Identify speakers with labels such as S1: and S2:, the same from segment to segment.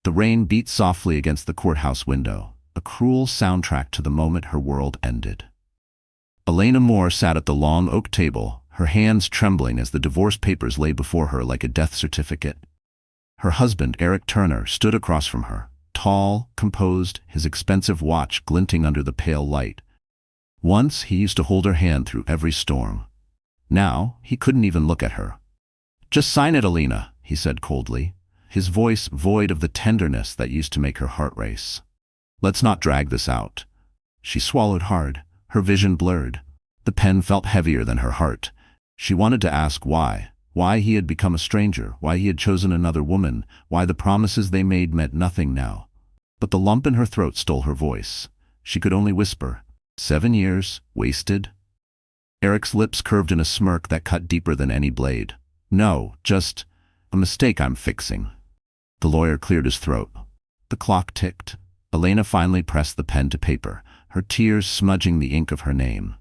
S1: The rain beat softly against the courthouse window, a cruel soundtrack to the moment her world ended. Elena Moore sat at the long oak table, her hands trembling as the divorce papers lay before her like a death certificate. Her husband, Eric Turner, stood across from her, tall, composed, his expensive watch glinting under the pale light. Once he used to hold her hand through every storm. Now he couldn't even look at her. "Just sign it, Elena," he said coldly, his voice void of the tenderness that used to make her heart race. "Let's not drag this out." She swallowed hard, her vision blurred. The pen felt heavier than her heart. She wanted to ask why he had become a stranger, why he had chosen another woman, why the promises they made meant nothing now. But the lump in her throat stole her voice. She could only whisper, 7 years, wasted? Eric's lips curved in a smirk that cut deeper than any blade. "No, just a mistake I'm fixing." The lawyer cleared his throat. The clock ticked. Elena finally pressed the pen to paper, her tears smudging the ink of her name.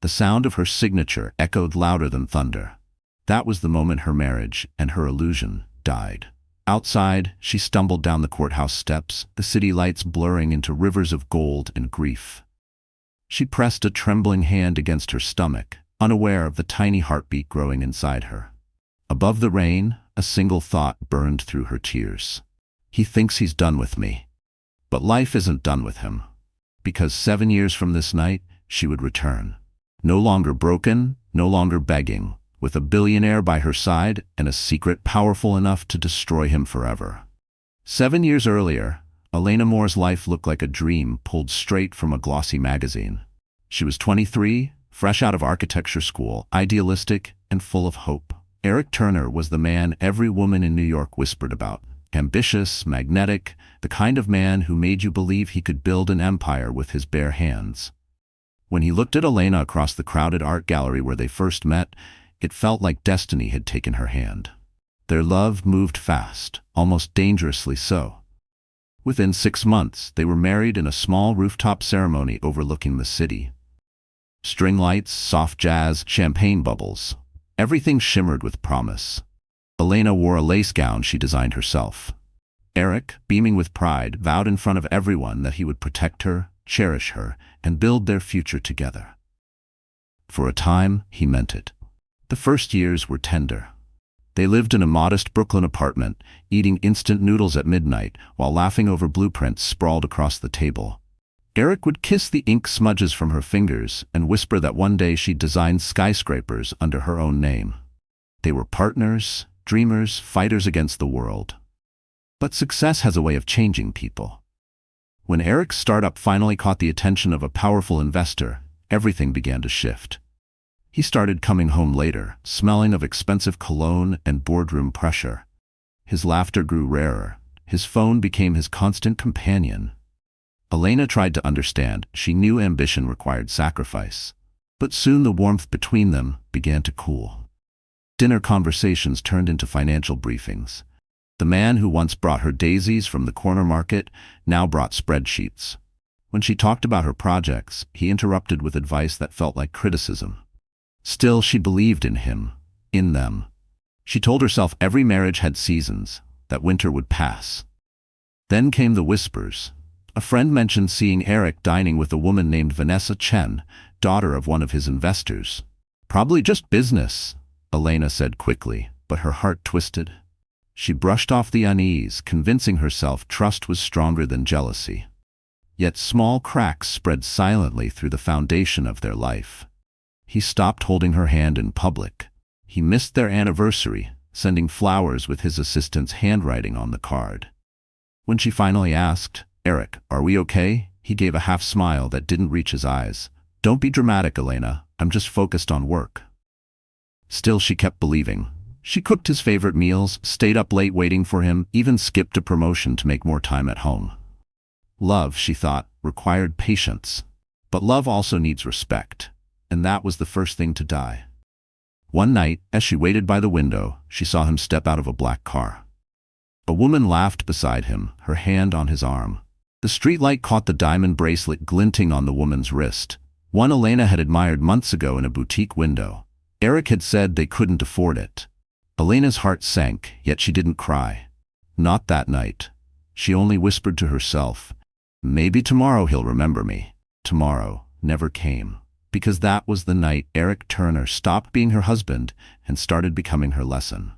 S1: The sound of her signature echoed louder than thunder. That was the moment her marriage and her illusion died. Outside, she stumbled down the courthouse steps, the city lights blurring into rivers of gold and grief. She pressed a trembling hand against her stomach, unaware of the tiny heartbeat growing inside her. Above the rain, a single thought burned through her tears. He thinks he's done with me. But life isn't done with him. Because 7 years from this night, she would return. No longer broken, no longer begging, with a billionaire by her side and a secret powerful enough to destroy him forever. 7 years earlier, Elena Moore's life looked like a dream pulled straight from a glossy magazine. She was 23, fresh out of architecture school, idealistic and full of hope. Eric Turner was the man every woman in New York whispered about. Ambitious, magnetic, the kind of man who made you believe he could build an empire with his bare hands. When he looked at Elena across the crowded art gallery where they first met, it felt like destiny had taken her hand. Their love moved fast, almost dangerously so. Within 6 months, they were married in a small rooftop ceremony overlooking the city. String lights, soft jazz, champagne bubbles. Everything shimmered with promise. Elena wore a lace gown she designed herself. Eric, beaming with pride, vowed in front of everyone that he would protect her, cherish her, and build their future together. For a time, he meant it. The first years were tender. They lived in a modest Brooklyn apartment, eating instant noodles at midnight while laughing over blueprints sprawled across the table. Eric would kiss the ink smudges from her fingers and whisper that one day she'd design skyscrapers under her own name. They were partners, dreamers, fighters against the world. But success has a way of changing people. When Eric's startup finally caught the attention of a powerful investor, everything began to shift. He started coming home later, smelling of expensive cologne and boardroom pressure. His laughter grew rarer. His phone became his constant companion. Elena tried to understand. She knew ambition required sacrifice. But soon the warmth between them began to cool. Dinner conversations turned into financial briefings. The man who once brought her daisies from the corner market now brought spreadsheets. When she talked about her projects, he interrupted with advice that felt like criticism. Still, she believed in him, in them. She told herself every marriage had seasons, that winter would pass. Then came the whispers. A friend mentioned seeing Eric dining with a woman named Vanessa Chen, daughter of one of his investors. "Probably just business," Elena said quickly, but her heart twisted. She brushed off the unease, convincing herself trust was stronger than jealousy. Yet small cracks spread silently through the foundation of their life. He stopped holding her hand in public. He missed their anniversary, sending flowers with his assistant's handwriting on the card. When she finally asked, "Eric, are we okay?" he gave a half smile that didn't reach his eyes. "Don't be dramatic, Elena. I'm just focused on work." Still, she kept believing. She cooked his favorite meals, stayed up late waiting for him, even skipped a promotion to make more time at home. Love, she thought, required patience. But love also needs respect, and that was the first thing to die. One night, as she waited by the window, she saw him step out of a black car. A woman laughed beside him, her hand on his arm. The streetlight caught the diamond bracelet glinting on the woman's wrist, one Elena had admired months ago in a boutique window. Eric had said they couldn't afford it. Elena's heart sank, yet she didn't cry. Not that night. She only whispered to herself, "Maybe tomorrow he'll remember me." Tomorrow never came, because that was the night Eric Turner stopped being her husband and started becoming her lesson.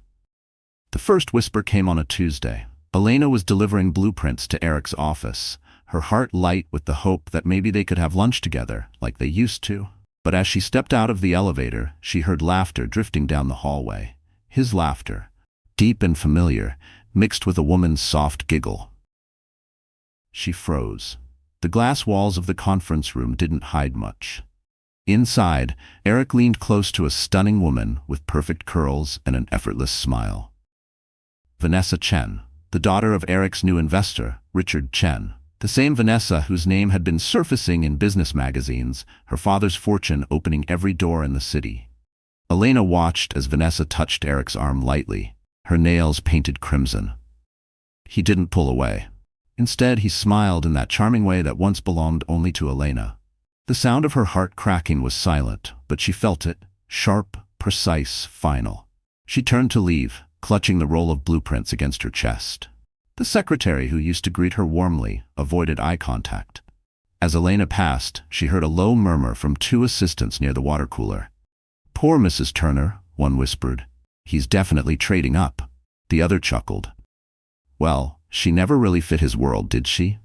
S1: The first whisper came on a Tuesday. Elena was delivering blueprints to Eric's office, her heart light with the hope that maybe they could have lunch together like they used to. But as she stepped out of the elevator, she heard laughter drifting down the hallway. His laughter, deep and familiar, mixed with a woman's soft giggle. She froze. The glass walls of the conference room didn't hide much. Inside, Eric leaned close to a stunning woman with perfect curls and an effortless smile. Vanessa Chen, the daughter of Eric's new investor, Richard Chen. The same Vanessa whose name had been surfacing in business magazines, her father's fortune opening every door in the city. Elena watched as Vanessa touched Eric's arm lightly, her nails painted crimson. He didn't pull away. Instead, he smiled in that charming way that once belonged only to Elena. The sound of her heart cracking was silent, but she felt it, sharp, precise, final. She turned to leave, clutching the roll of blueprints against her chest. The secretary, who used to greet her warmly, avoided eye contact. As Elena passed, she heard a low murmur from two assistants near the water cooler. "Poor Mrs. Turner," one whispered. "He's definitely trading up." The other chuckled. Well, she never really fit his world, did she?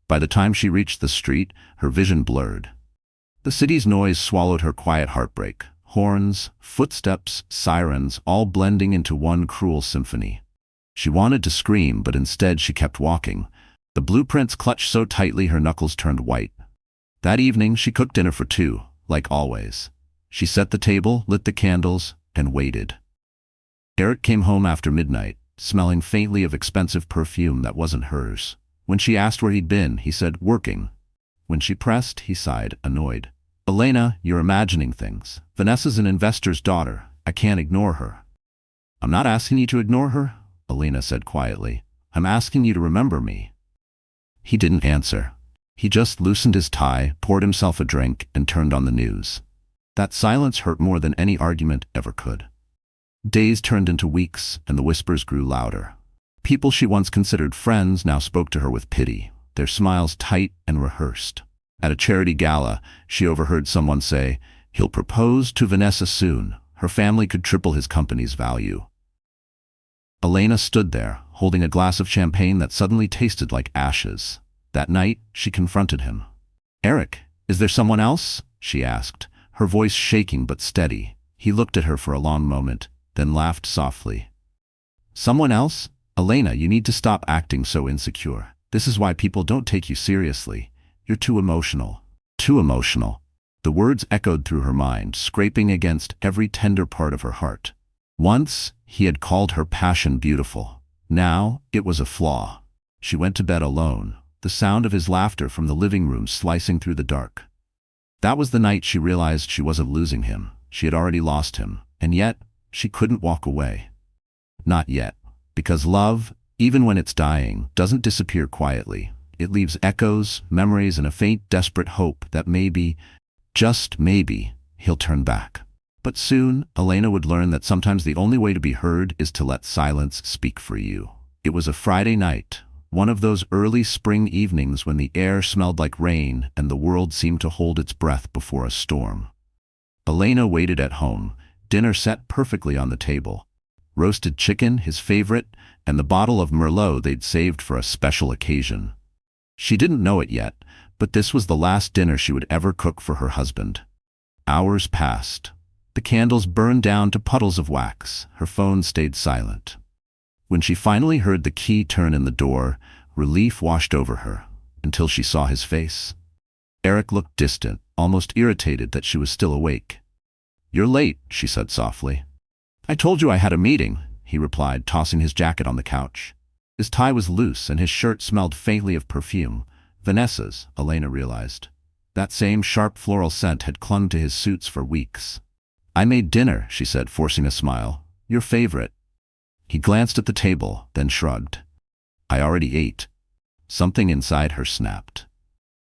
S1: By the time she reached the street, her vision blurred. The city's noise swallowed her quiet heartbreak. Horns, footsteps, sirens, all blending into one cruel symphony. She wanted to scream, but instead she kept walking, the blueprints clutched so tightly her knuckles turned white. That evening she cooked dinner for two, like always. She set the table, lit the candles, and waited. Eric came home after midnight, smelling faintly of expensive perfume that wasn't hers. When she asked where he'd been, he said, "Working." When she pressed, he sighed, annoyed. "Elena, you're imagining things. Vanessa's an investor's daughter. I can't ignore her." "I'm not asking you to ignore her," Elena said quietly. "I'm asking you to remember me." He didn't answer. He just loosened his tie, poured himself a drink, and turned on the news. That silence hurt more than any argument ever could. Days turned into weeks, and the whispers grew louder. People she once considered friends now spoke to her with pity, their smiles tight and rehearsed. At a charity gala, she overheard someone say, "He'll propose to Vanessa soon. Her family could triple his company's value." Elena stood there, holding a glass of champagne that suddenly tasted like ashes. That night, she confronted him. "Eric, is there someone else?" she asked, her voice shaking but steady. He looked at her for a long moment, then laughed softly. "Someone else? Elena, you need to stop acting so insecure. This is why people don't take you seriously. You're too emotional." Too emotional. The words echoed through her mind, scraping against every tender part of her heart. Once, he had called her passion beautiful. Now, it was a flaw. She went to bed alone, the sound of his laughter from the living room slicing through the dark. That was the night she realized she wasn't losing him. She had already lost him, and yet, she couldn't walk away. Not yet. Because love, even when it's dying, doesn't disappear quietly. It leaves echoes, memories, and a faint, desperate hope that maybe, just maybe, he'll turn back. But soon, Elena would learn that sometimes the only way to be heard is to let silence speak for you. It was a Friday night, one of those early spring evenings when the air smelled like rain and the world seemed to hold its breath before a storm. Elena waited at home, dinner set perfectly on the table. Roasted chicken, his favorite, and the bottle of Merlot they'd saved for a special occasion. She didn't know it yet, but this was the last dinner she would ever cook for her husband. Hours passed. The candles burned down to puddles of wax. Her phone stayed silent. When she finally heard the key turn in the door, relief washed over her, until she saw his face. Eric looked distant, almost irritated that she was still awake. "You're late," she said softly. "I told you I had a meeting," he replied, tossing his jacket on the couch. His tie was loose and his shirt smelled faintly of perfume. Vanessa's, Elena realized. That same sharp floral scent had clung to his suits for weeks. "I made dinner," she said, forcing a smile. "Your favorite." He glanced at the table, then shrugged. "I already ate." Something inside her snapped.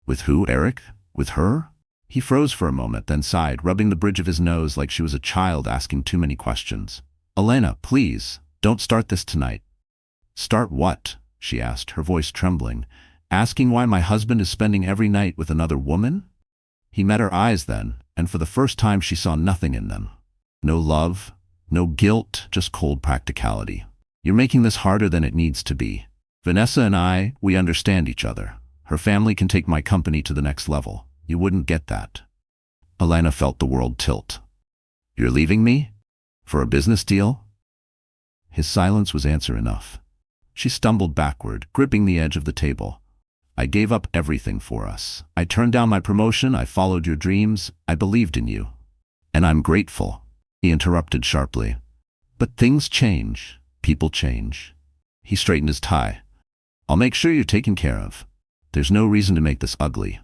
S1: With who, Eric? With her? He froze for a moment, then sighed, rubbing the bridge of his nose like she was a child asking too many questions. "Elena, please, don't start this tonight." "Start what?" she asked, her voice trembling. Asking why my husband is spending every night with another woman? He met her eyes then, and for the first time she saw nothing in them. No love, no guilt, just cold practicality. You're making this harder than it needs to be. Vanessa and I, we understand each other. Her family can take my company to the next level. You wouldn't get that. Elena felt the world tilt. You're leaving me? For a business deal? His silence was answer enough. She stumbled backward, gripping the edge of the table. I gave up everything for us. I turned down my promotion, I followed your dreams, I believed in you. And I'm grateful, he interrupted sharply. But things change. People change. He straightened his tie. I'll make sure you're taken care of. There's no reason to make this ugly.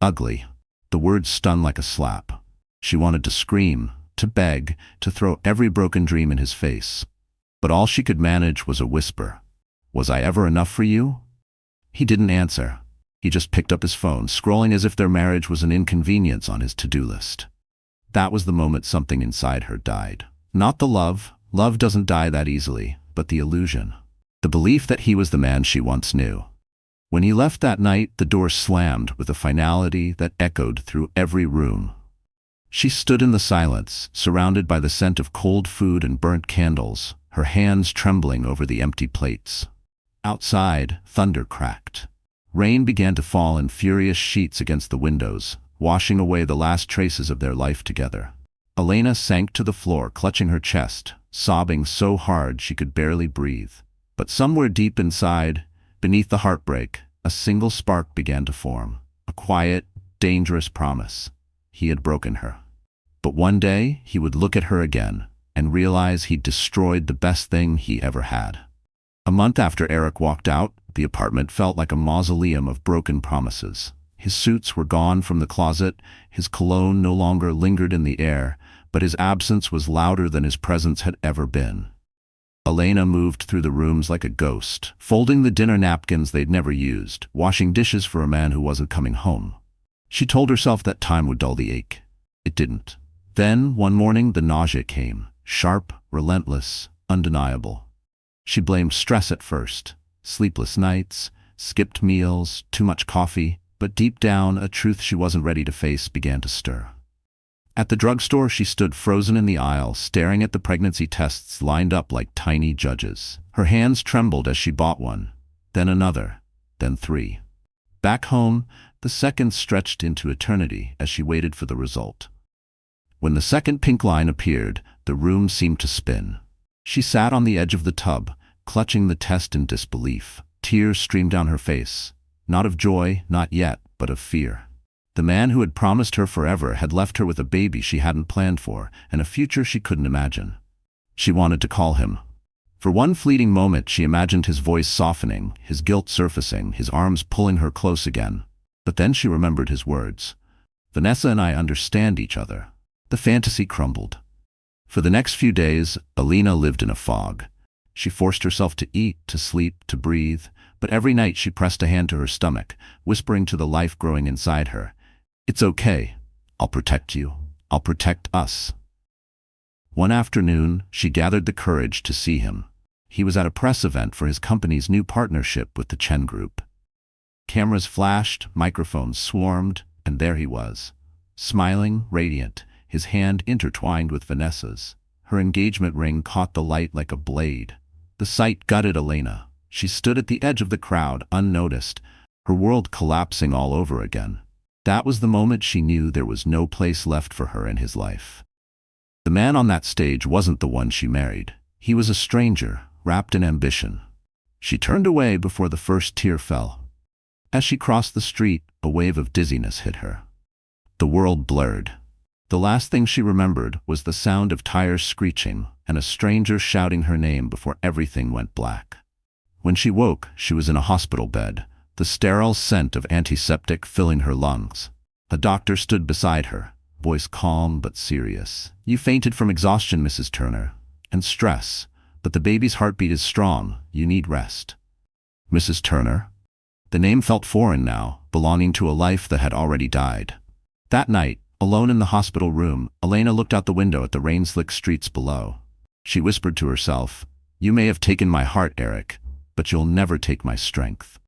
S1: Ugly. The words stung like a slap. She wanted to scream, to beg, to throw every broken dream in his face. But all she could manage was a whisper. Was I ever enough for you? He didn't answer. He just picked up his phone, scrolling as if their marriage was an inconvenience on his to-do list. That was the moment something inside her died. Not the love. Love doesn't die that easily, but the illusion. The belief that he was the man she once knew. When he left that night, the door slammed with a finality that echoed through every room. She stood in the silence, surrounded by the scent of cold food and burnt candles, her hands trembling over the empty plates. Outside, thunder cracked. Rain began to fall in furious sheets against the windows, washing away the last traces of their life together. Elena sank to the floor, clutching her chest, sobbing so hard she could barely breathe. But somewhere deep inside, beneath the heartbreak, a single spark began to form. A quiet, dangerous promise. He had broken her. But one day, he would look at her again and realize he'd destroyed the best thing he ever had. A month after Eric walked out, the apartment felt like a mausoleum of broken promises. His suits were gone from the closet, his cologne no longer lingered in the air, but his absence was louder than his presence had ever been. Elena moved through the rooms like a ghost, folding the dinner napkins they'd never used, washing dishes for a man who wasn't coming home. She told herself that time would dull the ache. It didn't. Then, one morning, the nausea came, sharp, relentless, undeniable. She blamed stress at first, sleepless nights, skipped meals, too much coffee, but deep down, a truth she wasn't ready to face began to stir. At the drugstore, she stood frozen in the aisle, staring at the pregnancy tests lined up like tiny judges. Her hands trembled as she bought one, then another, then 3. Back home, the seconds stretched into eternity as she waited for the result. When the second pink line appeared, the room seemed to spin. She sat on the edge of the tub, clutching the test in disbelief. Tears streamed down her face, not of joy, not yet, but of fear. The man who had promised her forever had left her with a baby she hadn't planned for, and a future she couldn't imagine. She wanted to call him. For one fleeting moment she imagined his voice softening, his guilt surfacing, his arms pulling her close again. But then she remembered his words. Vanessa and I understand each other. The fantasy crumbled. For the next few days, Elena lived in a fog. She forced herself to eat, to sleep, to breathe, but every night she pressed a hand to her stomach, whispering to the life growing inside her, "It's okay. I'll protect you. I'll protect us." One afternoon, she gathered the courage to see him. He was at a press event for his company's new partnership with the Chen Group. Cameras flashed, microphones swarmed, and there he was, smiling, radiant, his hand intertwined with Vanessa's. Her engagement ring caught the light like a blade. The sight gutted Elena. She stood at the edge of the crowd, unnoticed, her world collapsing all over again. That was the moment she knew there was no place left for her in his life. The man on that stage wasn't the one she married. He was a stranger, wrapped in ambition. She turned away before the first tear fell. As she crossed the street, a wave of dizziness hit her. The world blurred. The last thing she remembered was the sound of tires screeching and a stranger shouting her name before everything went black. When she woke, she was in a hospital bed, the sterile scent of antiseptic filling her lungs. A doctor stood beside her, voice calm but serious. "You fainted from exhaustion, Mrs. Turner, and stress, but the baby's heartbeat is strong. You need rest." Mrs. Turner? The name felt foreign now, belonging to a life that had already died. That night, alone in the hospital room, Elena looked out the window at the rain-slicked streets below. She whispered to herself, "You may have taken my heart, Eric, but you'll never take my strength.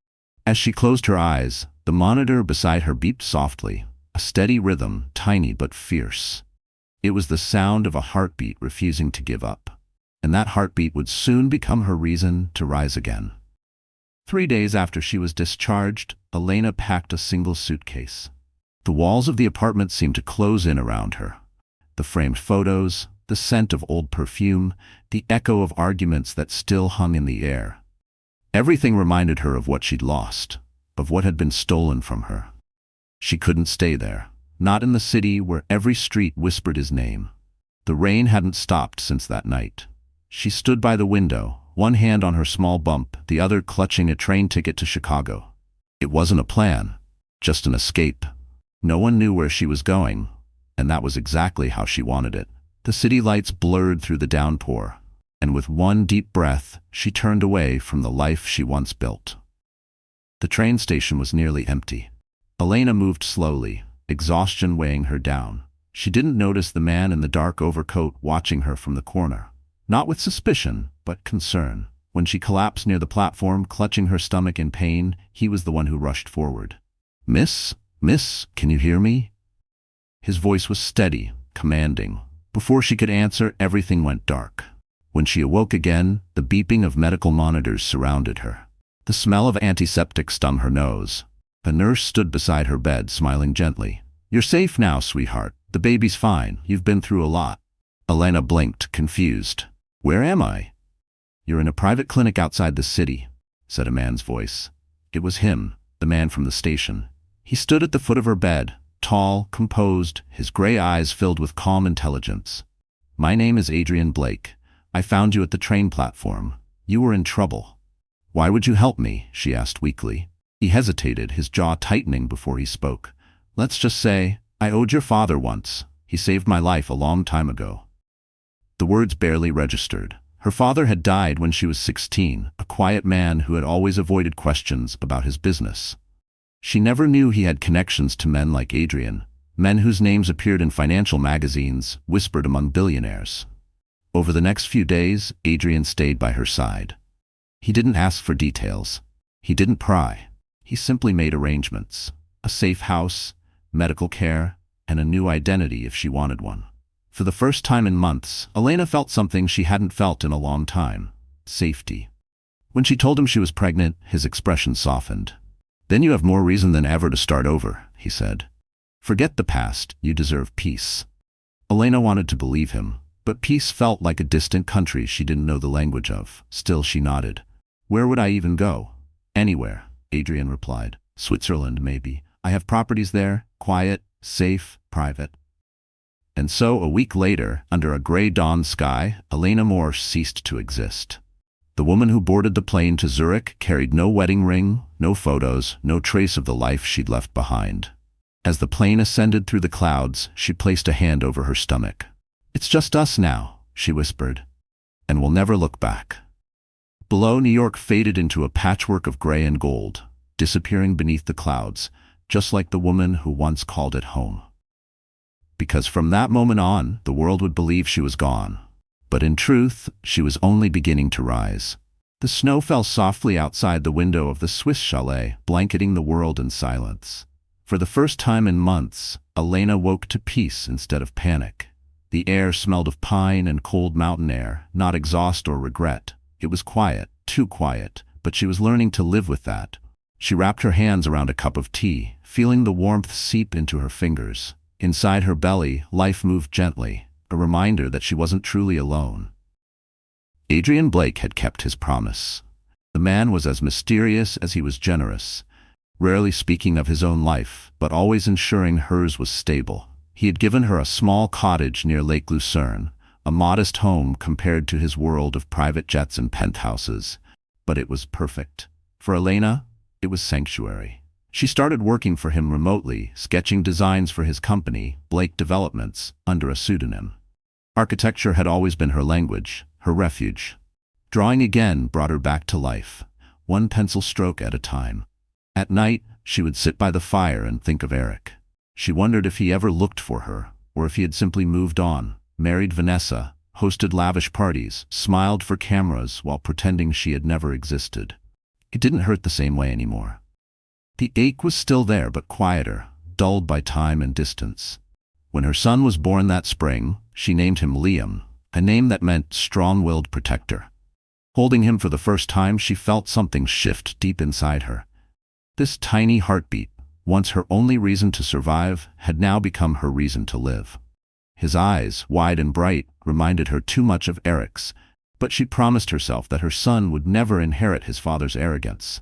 S1: As she closed her eyes, the monitor beside her beeped softly, a steady rhythm, tiny but fierce. It was the sound of a heartbeat refusing to give up, and that heartbeat would soon become her reason to rise again. 3 days after she was discharged, Elena packed a single suitcase. The walls of the apartment seemed to close in around her. The framed photos, the scent of old perfume, the echo of arguments that still hung in the air. Everything reminded her of what she'd lost, of what had been stolen from her. She couldn't stay there, not in the city where every street whispered his name. The rain hadn't stopped since that night. She stood by the window, one hand on her small bump, the other clutching a train ticket to Chicago. It wasn't a plan, just an escape. No one knew where she was going, and that was exactly how she wanted it. The city lights blurred through the downpour, and with one deep breath, she turned away from the life she once built. The train station was nearly empty. Elena moved slowly, exhaustion weighing her down. She didn't notice the man in the dark overcoat watching her from the corner. Not with suspicion, but concern. When she collapsed near the platform, clutching her stomach in pain, he was the one who rushed forward. Miss, can you hear me?" His voice was steady, commanding. Before she could answer, everything went dark. When she awoke again, the beeping of medical monitors surrounded her. The smell of antiseptic stung her nose. A nurse stood beside her bed, smiling gently. "You're safe now, sweetheart. The baby's fine. You've been through a lot." Elena blinked, confused. "Where am I?" "You're in a private clinic outside the city," said a man's voice. It was him, the man from the station. He stood at the foot of her bed, tall, composed, his gray eyes filled with calm intelligence. "My name is Adrian Blake. I found you at the train platform. You were in trouble." "Why would you help me?" she asked weakly. He hesitated, his jaw tightening before he spoke. "Let's just say, I owed your father once. He saved my life a long time ago." The words barely registered. Her father had died when she was 16, a quiet man who had always avoided questions about his business. She never knew he had connections to men like Adrian, men whose names appeared in financial magazines, whispered among billionaires. Over the next few days, Adrian stayed by her side. He didn't ask for details. He didn't pry. He simply made arrangements. A safe house, medical care, and a new identity if she wanted one. For the first time in months, Elena felt something she hadn't felt in a long time: safety. When she told him she was pregnant, his expression softened. "Then you have more reason than ever to start over," he said. "Forget the past, you deserve peace." Elena wanted to believe him, but peace felt like a distant country she didn't know the language of. Still she nodded. "Where would I even go?" "Anywhere," Adrian replied. "Switzerland, maybe. I have properties there, quiet, safe, private." And so, a week later, under a gray dawn sky, Elena Moore ceased to exist. The woman who boarded the plane to Zurich carried no wedding ring, no photos, no trace of the life she'd left behind. As the plane ascended through the clouds, she placed a hand over her stomach. "It's just us now," she whispered, "and we'll never look back." Below, New York faded into a patchwork of gray and gold, disappearing beneath the clouds, just like the woman who once called it home. Because from that moment on, the world would believe she was gone. But in truth, she was only beginning to rise. The snow fell softly outside the window of the Swiss chalet, blanketing the world in silence. For the first time in months, Elena woke to peace instead of panic. The air smelled of pine and cold mountain air, not exhaust or regret. It was quiet, too quiet, but she was learning to live with that. She wrapped her hands around a cup of tea, feeling the warmth seep into her fingers. Inside her belly, life moved gently, a reminder that she wasn't truly alone. Adrian Blake had kept his promise. The man was as mysterious as he was generous, rarely speaking of his own life, but always ensuring hers was stable. He had given her a small cottage near Lake Lucerne, a modest home compared to his world of private jets and penthouses, but it was perfect. For Elena, it was sanctuary. She started working for him remotely, sketching designs for his company, Blake Developments, under a pseudonym. Architecture had always been her language, her refuge. Drawing again brought her back to life, one pencil stroke at a time. At night, she would sit by the fire and think of Eric. She wondered if he ever looked for her, or if he had simply moved on, married Vanessa, hosted lavish parties, smiled for cameras while pretending she had never existed. It didn't hurt the same way anymore. The ache was still there, but quieter, dulled by time and distance. When her son was born that spring, she named him Liam, a name that meant strong-willed protector. Holding him for the first time, she felt something shift deep inside her. This tiny heartbeat, once her only reason to survive, had now become her reason to live. His eyes, wide and bright, reminded her too much of Eric's, but she promised herself that her son would never inherit his father's arrogance.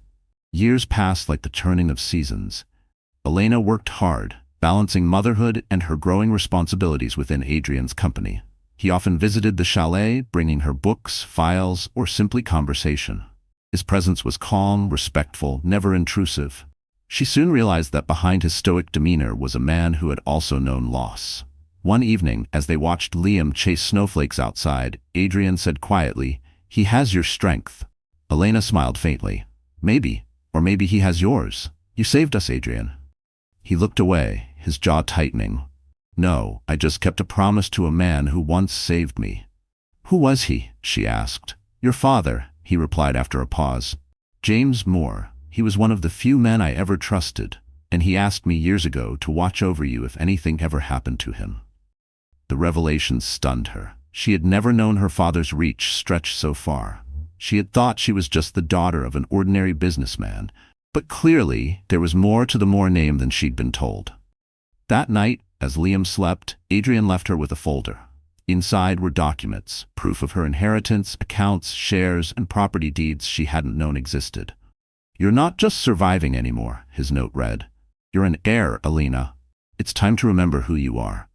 S1: Years passed like the turning of seasons. Elena worked hard, balancing motherhood and her growing responsibilities within Adrian's company. He often visited the chalet, bringing her books, files, or simply conversation. His presence was calm, respectful, never intrusive. She soon realized that behind his stoic demeanor was a man who had also known loss. One evening, as they watched Liam chase snowflakes outside, Adrian said quietly, "He has your strength." Elena smiled faintly. "Maybe, or maybe he has yours. You saved us, Adrian." He looked away, his jaw tightening. "No, I just kept a promise to a man who once saved me." "Who was he?" she asked. "Your father," he replied after a pause. "James Moore. He was one of the few men I ever trusted, and he asked me years ago to watch over you if anything ever happened to him." The revelation stunned her. She had never known her father's reach stretch so far. She had thought she was just the daughter of an ordinary businessman, but clearly there was more to the Moore name than she'd been told. That night, as Liam slept, Adrian left her with a folder. Inside were documents, proof of her inheritance, accounts, shares, and property deeds she hadn't known existed. "You're not just surviving anymore," his note read. "You're an heir, Elena. It's time to remember who you are."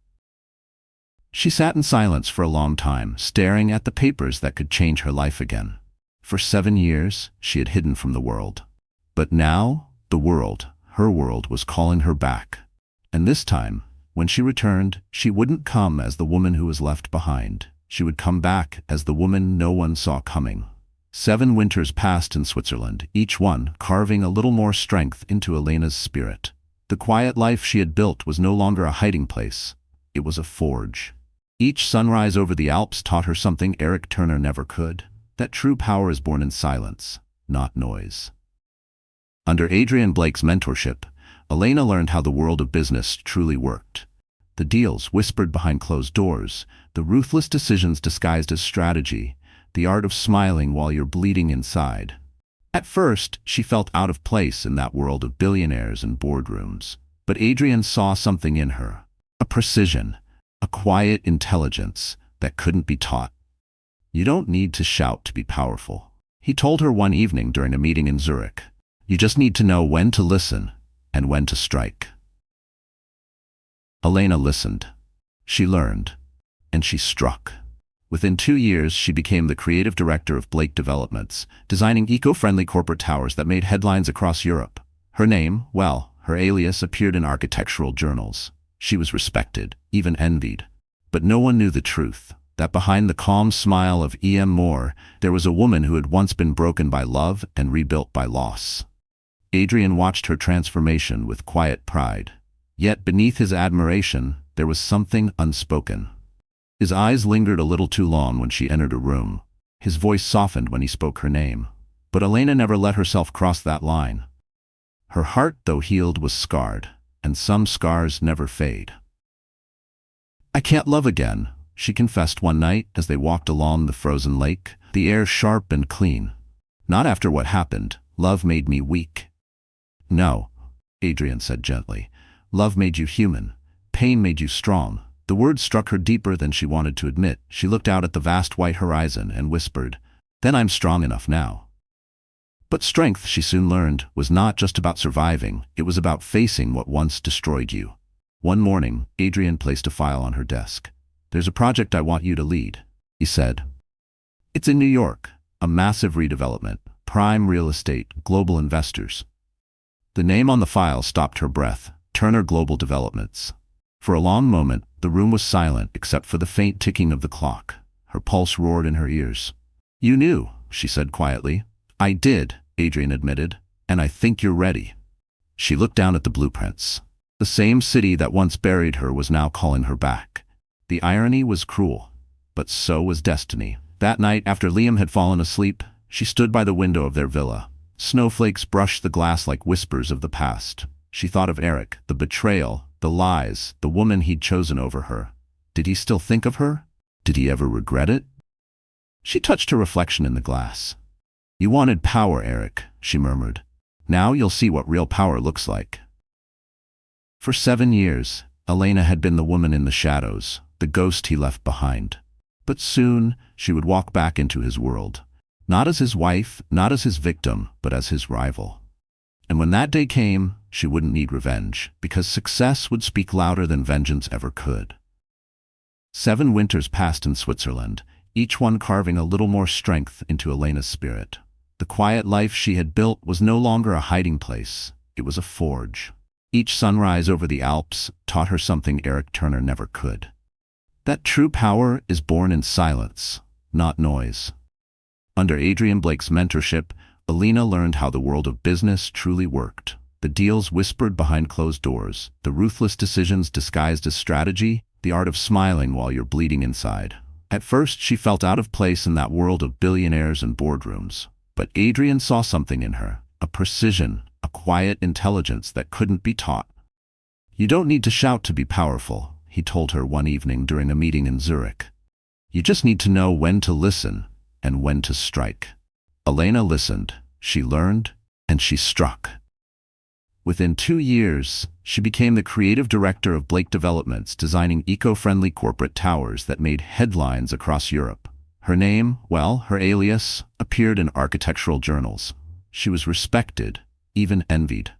S1: She sat in silence for a long time, staring at the papers that could change her life again. For 7 years, she had hidden from the world. But now, the world, her world, was calling her back. And this time, when she returned, she wouldn't come as the woman who was left behind. She would come back as the woman no one saw coming. 7 winters passed in Switzerland, each one carving a little more strength into Elena's spirit. The quiet life she had built was no longer a hiding place. It was a forge. Each sunrise over the Alps taught her something Eric Turner never could, that true power is born in silence, not noise. Under Adrian Blake's mentorship, Elena learned how the world of business truly worked. The deals whispered behind closed doors, the ruthless decisions disguised as strategy, the art of smiling while you're bleeding inside. At first, she felt out of place in that world of billionaires and boardrooms. But Adrian saw something in her, a precision, a quiet intelligence that couldn't be taught. "You don't need to shout to be powerful," he told her one evening during a meeting in Zurich. "You just need to know when to listen and when to strike." Elena listened. She learned. And she struck. Within 2 years, she became the creative director of Blake Developments, designing eco-friendly corporate towers that made headlines across Europe. Her name, well, her alias, appeared in architectural journals. She was respected, even envied. But no one knew the truth, that behind the calm smile of E.M. Moore, there was a woman who had once been broken by love and rebuilt by loss. Adrian watched her transformation with quiet pride. Yet beneath his admiration, there was something unspoken. His eyes lingered a little too long when she entered a room. His voice softened when he spoke her name. But Elena never let herself cross that line. Her heart, though healed, was scarred, and some scars never fade. "I can't love again," she confessed one night as they walked along the frozen lake, the air sharp and clean. "Not after what happened. Love made me weak." "No," Adrian said gently. "Love made you human. Pain made you strong." The words struck her deeper than she wanted to admit. She looked out at the vast white horizon and whispered, "Then I'm strong enough now." But strength, she soon learned, was not just about surviving. It was about facing what once destroyed you. One morning, Adrian placed a file on her desk. "There's a project I want you to lead," he said. "It's in New York, a massive redevelopment, prime real estate, global investors." The name on the file stopped her breath. Turner Global Developments. For a long moment, the room was silent except for the faint ticking of the clock. Her pulse roared in her ears. "You knew," she said quietly. "I did," Adrian admitted, "and I think you're ready." She looked down at the blueprints. The same city that once buried her was now calling her back. The irony was cruel, but so was destiny. That night, after Liam had fallen asleep, she stood by the window of their villa. Snowflakes brushed the glass like whispers of the past. She thought of Eric, the betrayal, the lies, the woman he'd chosen over her. Did he still think of her? Did he ever regret it? She touched her reflection in the glass. You wanted power, Eric, she murmured. Now you'll see what real power looks like. For 7 years, Elena had been the woman in the shadows, the ghost he left behind. But soon, she would walk back into his world. Not as his wife, not as his victim, but as his rival. And when that day came, she wouldn't need revenge, because success would speak louder than vengeance ever could. 7 winters passed in Switzerland, each one carving a little more strength into Elena's spirit. The quiet life she had built was no longer a hiding place, it was a forge. Each sunrise over the Alps taught her something Eric Turner never could. That true power is born in silence, not noise. Under Adrian Blake's mentorship, Elena learned how the world of business truly worked. The deals whispered behind closed doors, the ruthless decisions disguised as strategy, the art of smiling while you're bleeding inside. At first, she felt out of place in that world of billionaires and boardrooms. But Adrian saw something in her, a precision, a quiet intelligence that couldn't be taught. You don't need to shout to be powerful, he told her one evening during a meeting in Zurich. You just need to know when to listen and when to strike. Elena listened, she learned, and she struck. Within 2 years, she became the creative director of Blake Developments, designing eco-friendly corporate towers that made headlines across Europe. Her name, her alias, appeared in architectural journals. She was respected, even envied.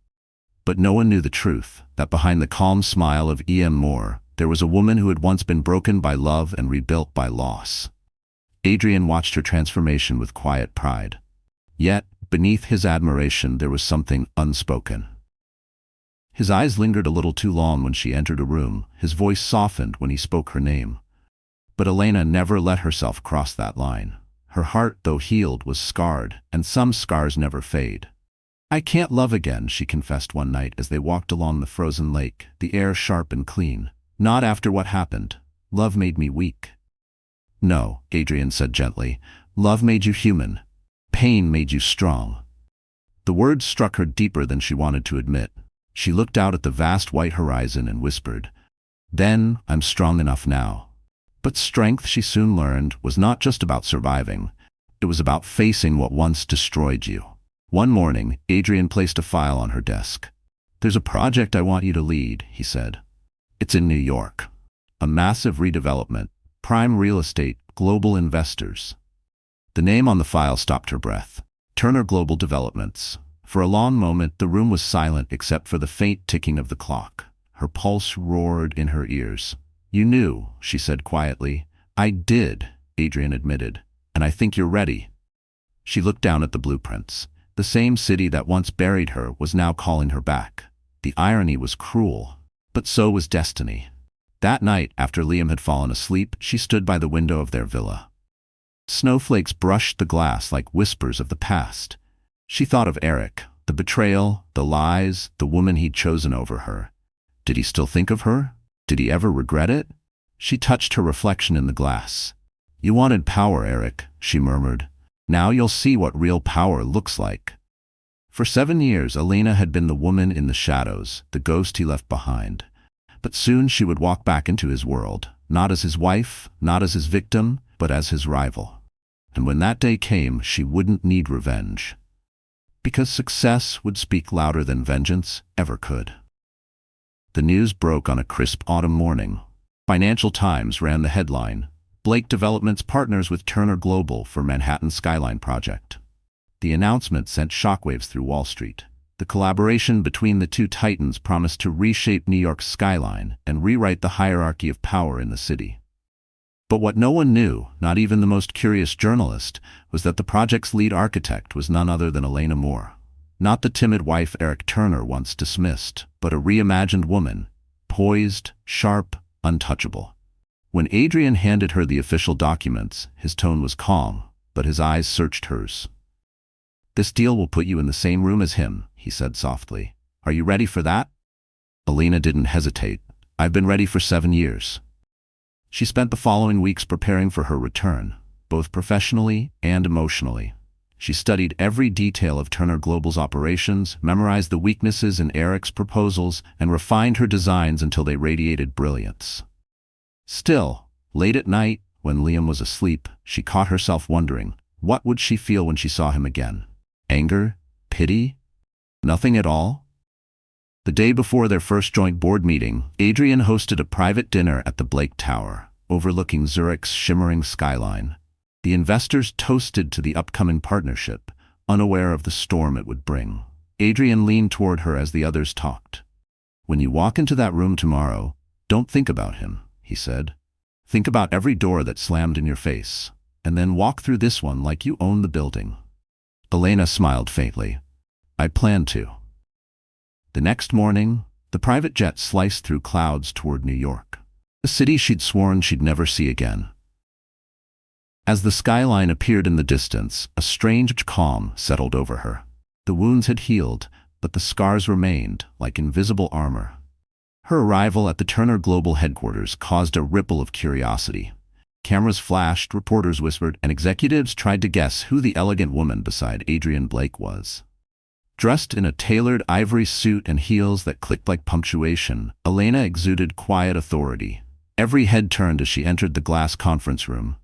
S1: But no one knew the truth, that behind the calm smile of Elena Moore, there was a woman who had once been broken by love and rebuilt by loss. Adrian watched her transformation with quiet pride. Yet, beneath his admiration, there was something unspoken. His eyes lingered a little too long when she entered a room, his voice softened when he spoke her name. But Elena never let herself cross that line. Her heart, though healed, was scarred, and some scars never fade. I can't love again, she confessed one night as they walked along the frozen lake, the air sharp and clean. Not after what happened. Love made me weak. No, Adrian said gently. Love made you human. Pain made you strong. The words struck her deeper than she wanted to admit. She looked out at the vast white horizon and whispered, "Then I'm strong enough now." But strength, she soon learned, was not just about surviving. It was about facing what once destroyed you. One morning, Adrian placed a file on her desk. "There's a project I want you to lead," he said. "It's in New York. A massive redevelopment, prime real estate, global investors." The name on the file stopped her breath. Turner Global Developments. For a long moment, the room was silent except for the faint ticking of the clock. Her pulse roared in her ears. "You knew," she said quietly. "I did," Adrian admitted. "And I think you're ready." She looked down at the blueprints. The same city that once buried her was now calling her back. The irony was cruel, but so was destiny. That night, after Liam had fallen asleep, she stood by the window of their villa. Snowflakes brushed the glass like whispers of the past. She thought of Eric, the betrayal, the lies, the woman he'd chosen over her. Did he still think of her? Did he ever regret it? She touched her reflection in the glass. "You wanted power, Eric," she murmured. "Now you'll see what real power looks like." For 7 years, Elena had been the woman in the shadows, the ghost he left behind. But soon she would walk back into his world, not as his wife, not as his victim, but as his rival. And when that day came, she wouldn't need revenge. Because success would speak louder than vengeance ever could. The news broke on a crisp autumn morning. Financial Times ran the headline, "Blake Developments partners with Turner Global for Manhattan Skyline Project." The announcement sent shockwaves through Wall Street. The collaboration between the two titans promised to reshape New York's skyline and rewrite the hierarchy of power in the city. But what no one knew, not even the most curious journalist, was that the project's lead architect was none other than Elena Moore. Not the timid wife Eric Turner once dismissed, but a reimagined woman, poised, sharp, untouchable. When Adrian handed her the official documents, his tone was calm, but his eyes searched hers. "This deal will put you in the same room as him," he said softly. "Are you ready for that?" Elena didn't hesitate. "I've been ready for 7 years." She spent the following weeks preparing for her return, both professionally and emotionally. She studied every detail of Turner Global's operations, memorized the weaknesses in Eric's proposals, and refined her designs until they radiated brilliance. Still, late at night, when Liam was asleep, she caught herself wondering, what would she feel when she saw him again? Anger? Pity? Nothing at all? The day before their first joint board meeting, Adrian hosted a private dinner at the Blake Tower, overlooking Zurich's shimmering skyline. The investors toasted to the upcoming partnership, unaware of the storm it would bring. Adrian leaned toward her as the others talked. "When you walk into that room tomorrow, don't think about him," he said. "Think about every door that slammed in your face, and then walk through this one like you own the building." Elena smiled faintly. "I plan to." The next morning, the private jet sliced through clouds toward New York, a city she'd sworn she'd never see again. As the skyline appeared in the distance, a strange calm settled over her. The wounds had healed, but the scars remained, like invisible armor. Her arrival at the Turner Global headquarters caused a ripple of curiosity. Cameras flashed, reporters whispered, and executives tried to guess who the elegant woman beside Adrian Blake was. Dressed in a tailored ivory suit and heels that clicked like punctuation, Elena exuded quiet authority. Every head turned as she entered the glass conference room.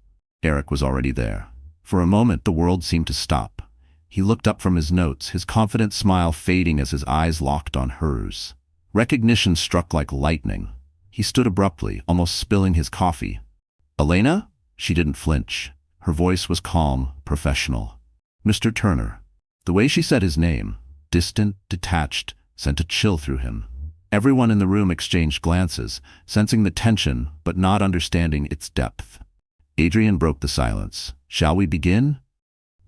S1: Eric was already there. For a moment, the world seemed to stop. He looked up from his notes, his confident smile fading as his eyes locked on hers. Recognition struck like lightning. He stood abruptly, almost spilling his coffee. "Elena?" She didn't flinch. Her voice was calm, professional. "Mr. Turner." The way she said his name, distant, detached, sent a chill through him. Everyone in the room exchanged glances, sensing the tension but not understanding its depth. Adrian broke the silence. "Shall we begin?"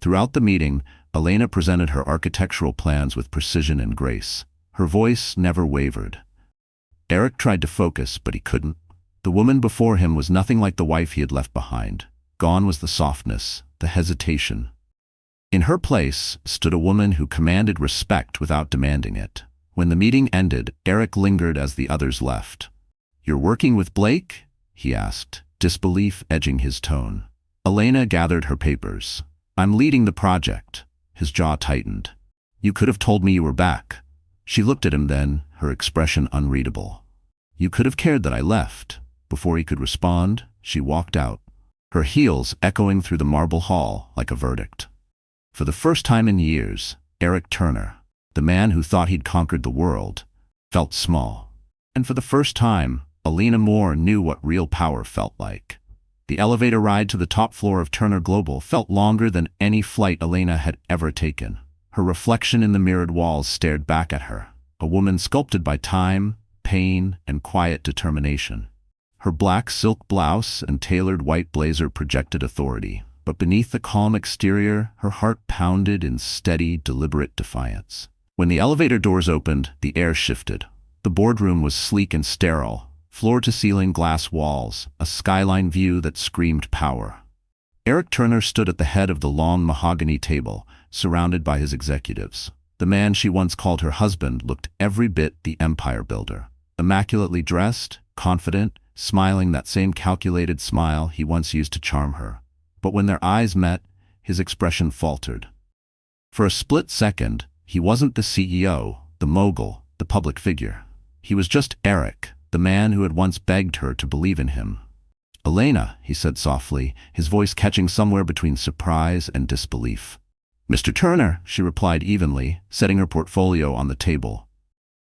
S1: Throughout the meeting, Elena presented her architectural plans with precision and grace. Her voice never wavered. Eric tried to focus, but he couldn't. The woman before him was nothing like the wife he had left behind. Gone was the softness, the hesitation. In her place stood a woman who commanded respect without demanding it. When the meeting ended, Eric lingered as the others left. "You're working with Blake?" he asked, disbelief edging his tone. Elena gathered her papers. "I'm leading the project." His jaw tightened. "You could have told me you were back." She looked at him then, her expression unreadable. "You could have cared that I left." Before he could respond, she walked out, her heels echoing through the marble hall like a verdict. For the first time in years, Eric Turner, the man who thought he'd conquered the world, felt small. And for the first time, Elena Moore knew what real power felt like. The elevator ride to the top floor of Turner Global felt longer than any flight Elena had ever taken. Her reflection in the mirrored walls stared back at her, a woman sculpted by time, pain, and quiet determination. Her black silk blouse and tailored white blazer projected authority, but beneath the calm exterior, her heart pounded in steady, deliberate defiance. When the elevator doors opened, the air shifted. The boardroom was sleek and sterile, floor-to-ceiling glass walls, a skyline view that screamed power. Eric Turner stood at the head of the long mahogany table, surrounded by his executives. The man she once called her husband looked every bit the empire builder. Immaculately dressed, confident, smiling that same calculated smile he once used to charm her. But when their eyes met, his expression faltered. For a split second, he wasn't the CEO, the mogul, the public figure. He was just Eric, the man who had once begged her to believe in him. "Elena," he said softly, his voice catching somewhere between surprise and disbelief. "Mr. Turner," she replied evenly, setting her portfolio on the table.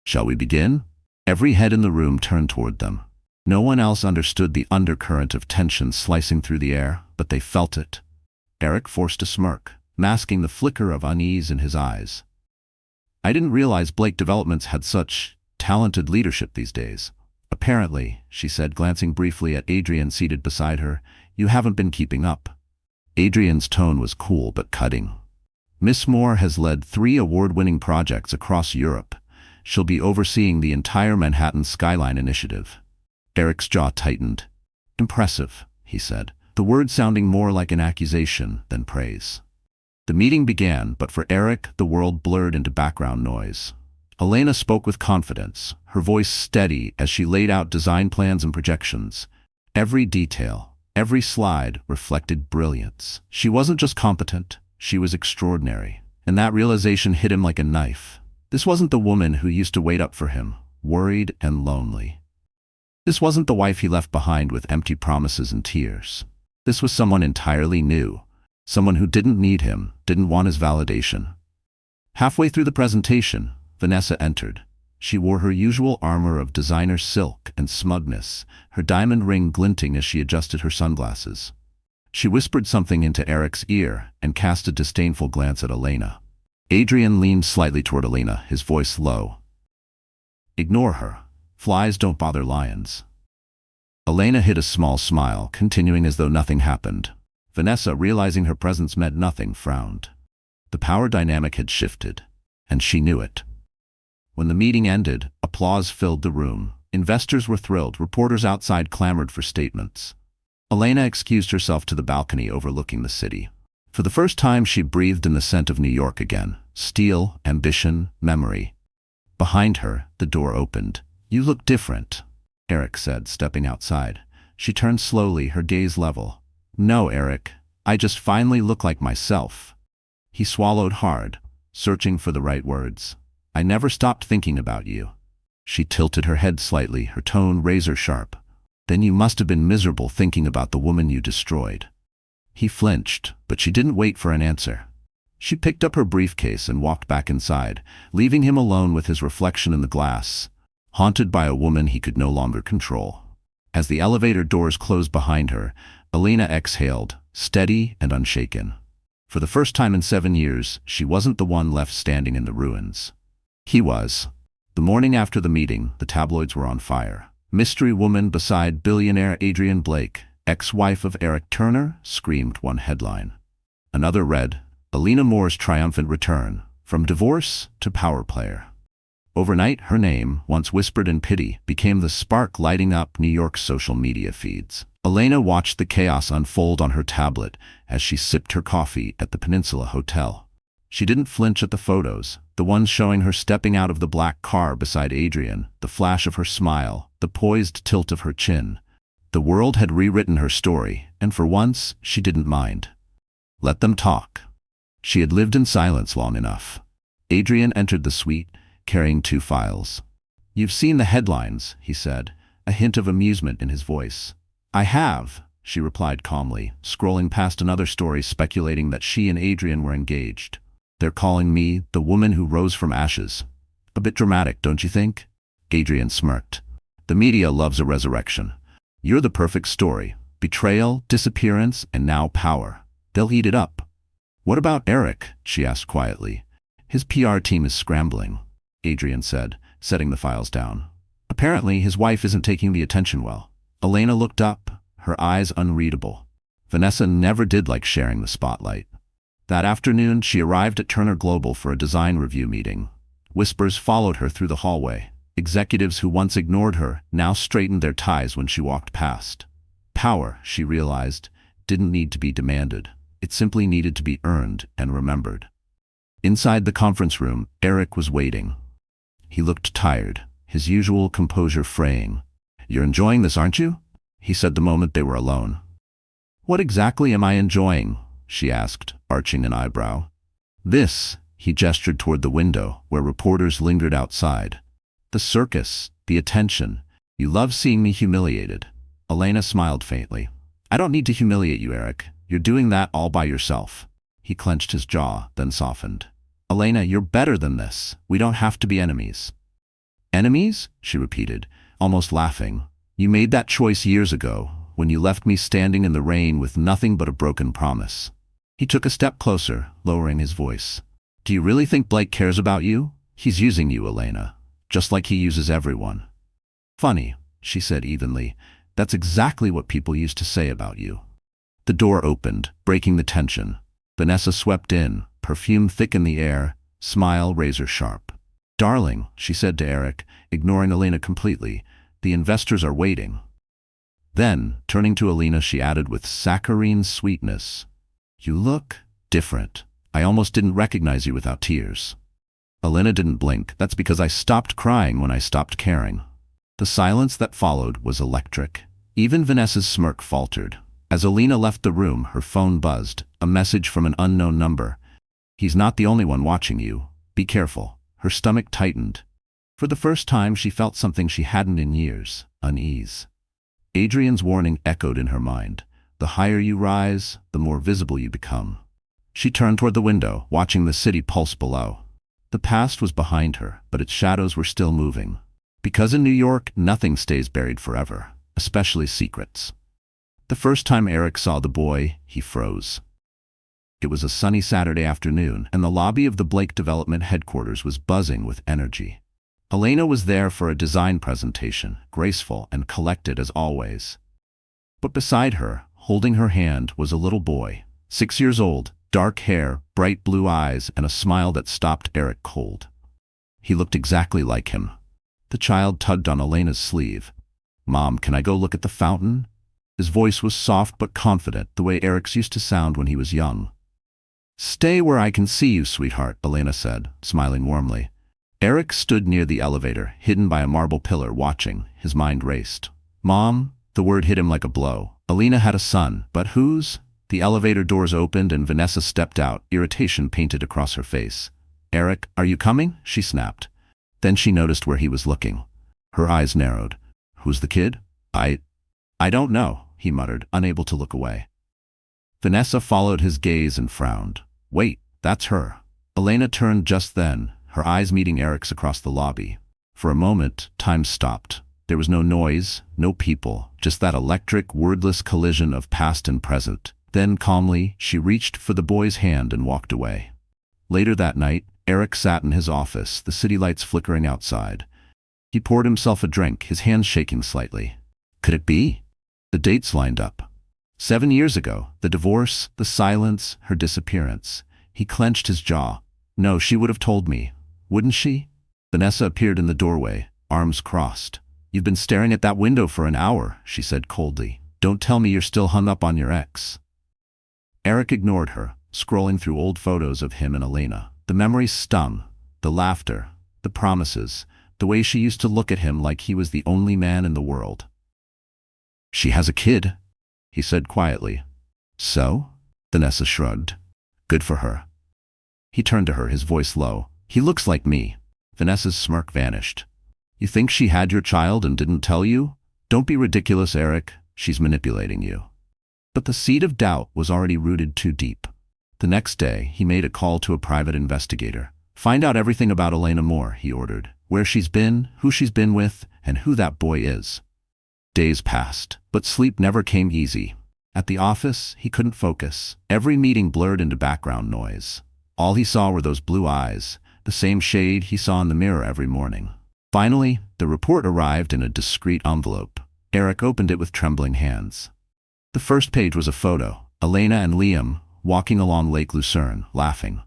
S1: "Shall we begin?" Every head in the room turned toward them. No one else understood the undercurrent of tension slicing through the air, but they felt it. Eric forced a smirk, masking the flicker of unease in his eyes. "I didn't realize Blake Developments had such talented leadership these days." "Apparently," she said, glancing briefly at Adrian seated beside her, "you haven't been keeping up." Adrian's tone was cool but cutting. "Miss Moore has led 3 award-winning projects across Europe. She'll be overseeing the entire Manhattan Skyline initiative." Eric's jaw tightened. "Impressive," he said, the word sounding more like an accusation than praise. The meeting began, but for Eric, the world blurred into background noise. Elena spoke with confidence, her voice steady as she laid out design plans and projections. Every detail, every slide reflected brilliance. She wasn't just competent, She was extraordinary, and that realization hit him like a knife. This wasn't the woman who used to wait up for him, worried and lonely. This wasn't the wife he left behind with empty promises and tears. This was someone entirely new, someone who didn't need him, didn't want his validation. Halfway through the presentation, Vanessa entered. She wore her usual armor of designer silk and smugness, her diamond ring glinting as she adjusted her sunglasses. She whispered something into Eric's ear and cast a disdainful glance at Elena. Adrian leaned slightly toward Elena, his voice low. "Ignore her. Flies don't bother lions." Elena hid a small smile, continuing as though nothing happened. Vanessa, realizing her presence meant nothing, frowned. The power dynamic had shifted, and she knew it. When the meeting ended, applause filled the room. Investors were thrilled, reporters outside clamored for statements. Elena excused herself to the balcony overlooking the city. For the first time she breathed in the scent of New York again. Steel, ambition, memory. Behind her, the door opened. "You look different," Eric said, stepping outside. She turned slowly, her gaze level. "No, Eric, I just finally look like myself." He swallowed hard, searching for the right words. "I never stopped thinking about you." She tilted her head slightly, her tone razor sharp. "Then you must have been miserable thinking about the woman you destroyed." He flinched, but she didn't wait for an answer. She picked up her briefcase and walked back inside, leaving him alone with his reflection in the glass, haunted by a woman he could no longer control. As the elevator doors closed behind her, Elena exhaled, steady and unshaken. For the first time in 7 years, she wasn't the one left standing in the ruins. He was. The morning after the meeting, the tabloids were on fire. "Mystery woman beside billionaire Adrian Blake, ex-wife of Eric Turner," screamed one headline. Another read, "Elena Moore's triumphant return, from divorce to power player." Overnight, her name, once whispered in pity, became the spark lighting up New York's social media feeds. Elena watched the chaos unfold on her tablet as she sipped her coffee at the Peninsula Hotel. She didn't flinch at the photos, the ones showing her stepping out of the black car beside Adrian, the flash of her smile, the poised tilt of her chin. The world had rewritten her story, and for once, she didn't mind. Let them talk. She had lived in silence long enough. Adrian entered the suite, carrying 2 files. "You've seen the headlines," he said, a hint of amusement in his voice. "I have," she replied calmly, scrolling past another story speculating that she and Adrian were engaged. "They're calling me the woman who rose from ashes. A bit dramatic, don't you think?" Adrian smirked. "The media loves a resurrection. You're the perfect story. Betrayal, disappearance, and now power. They'll eat it up." "What about Eric?" she asked quietly. "His PR team is scrambling," Adrian said, setting the files down. "Apparently, his wife isn't taking the attention well." Elena looked up, her eyes unreadable. Vanessa never did like sharing the spotlight. That afternoon, she arrived at Turner Global for a design review meeting. Whispers followed her through the hallway. Executives who once ignored her now straightened their ties when she walked past. Power, she realized, didn't need to be demanded. It simply needed to be earned and remembered. Inside the conference room, Eric was waiting. He looked tired, his usual composure fraying. "You're enjoying this, aren't you?" he said the moment they were alone. "What exactly am I enjoying?" she asked, arching an eyebrow. "This," he gestured toward the window, where reporters lingered outside. "The circus, the attention. You love seeing me humiliated." Elena smiled faintly. "I don't need to humiliate you, Eric. You're doing that all by yourself." He clenched his jaw, then softened. "Elena, you're better than this. We don't have to be enemies." "Enemies?" she repeated, almost laughing. "You made that choice years ago, when you left me standing in the rain with nothing but a broken promise." He took a step closer, lowering his voice. "Do you really think Blake cares about you? He's using you, Elena, just like he uses everyone." "Funny," she said evenly. "That's exactly what people used to say about you." The door opened, breaking the tension. Vanessa swept in, perfume thick in the air, smile razor sharp. "Darling," she said to Eric, ignoring Elena completely, "the investors are waiting." Then, turning to Elena, she added with saccharine sweetness, "You look different. I almost didn't recognize you without tears." Elena didn't blink. "That's because I stopped crying when I stopped caring." The silence that followed was electric. Even Vanessa's smirk faltered. As Elena left the room, her phone buzzed, a a message from an unknown number. He's not the only one watching you. Be careful. Her stomach tightened. For the first time, she felt something she hadn't in years: unease. Adrian's warning echoed in her mind. The higher you rise, the more visible you become. She turned toward the window, watching the city pulse below. The past was behind her, but its shadows were still moving. Because in New York, nothing stays buried forever, especially secrets. The first time Eric saw the boy, he froze. It was a sunny Saturday afternoon, and the lobby of the Blake Development headquarters was buzzing with energy. Elena was there for a design presentation, graceful and collected as always. But beside her, holding her hand, was a little boy, 6 years old, dark hair, bright blue eyes, and a smile that stopped Eric cold. He looked exactly like him. The child tugged on Elena's sleeve. "Mom, can I go look at the fountain?" His voice was soft but confident, the way Eric's used to sound when he was young. "Stay where I can see you, sweetheart," Elena said, smiling warmly. Eric stood near the elevator, hidden by a marble pillar, watching. His mind raced. "Mom?" The word hit him like a blow. Elena had a son, but whose? The elevator doors opened and Vanessa stepped out, irritation painted across her face. "Eric, are you coming?" she snapped. Then she noticed where he was looking. Her eyes narrowed. "Who's the kid?" I don't know," he muttered, unable to look away. Vanessa followed his gaze and frowned. "Wait, that's her." Elena turned just then, her eyes meeting Eric's across the lobby. For a moment, time stopped. There was no noise, no people, just that electric, wordless collision of past and present. Then, calmly, she reached for the boy's hand and walked away. Later that night, Eric sat in his office, the city lights flickering outside. He poured himself a drink, his hands shaking slightly. Could it be? The dates lined up. 7 years ago, the divorce, the silence, her disappearance. He clenched his jaw. No, she would have told me. Wouldn't she? Vanessa appeared in the doorway, arms crossed. "You've been staring at that window for an hour," she said coldly. "Don't tell me you're still hung up on your ex." Eric ignored her, scrolling through old photos of him and Elena. The memories stung. The laughter, the promises, the way she used to look at him like he was the only man in the world. "She has a kid," he said quietly. "So?" Vanessa shrugged. "Good for her." He turned to her, his voice low. "He looks like me." Vanessa's smirk vanished. "You think she had your child and didn't tell you? Don't be ridiculous, Eric. She's manipulating you." But the seed of doubt was already rooted too deep. The next day, he made a call to a private investigator. "Find out everything about Elena Moore," he ordered. "Where she's been, who she's been with, and who that boy is." Days passed, but sleep never came easy. At the office, he couldn't focus. Every meeting blurred into background noise. All he saw were those blue eyes, the same shade he saw in the mirror every morning. Finally, the report arrived in a discreet envelope. Eric opened it with trembling hands. The first page was a photo, Elena and Liam, walking along Lake Lucerne, laughing.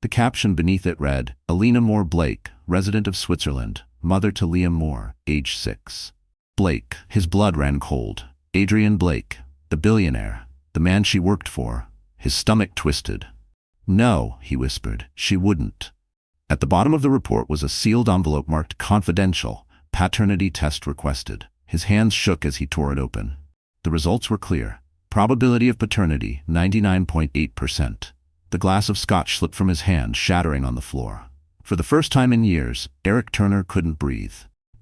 S1: The caption beneath it read, "Elena Moore Blake, resident of Switzerland, mother to Liam Moore, age 6. Blake, his blood ran cold. Adrian Blake, the billionaire, the man she worked for. His stomach twisted. "No," he whispered, "she wouldn't." At the bottom of the report was a sealed envelope marked "Confidential, Paternity Test Requested." His hands shook as he tore it open. The results were clear. Probability of paternity, 99.8%. The glass of scotch slipped from his hand, shattering on the floor. For the first time in years, Eric Turner couldn't breathe.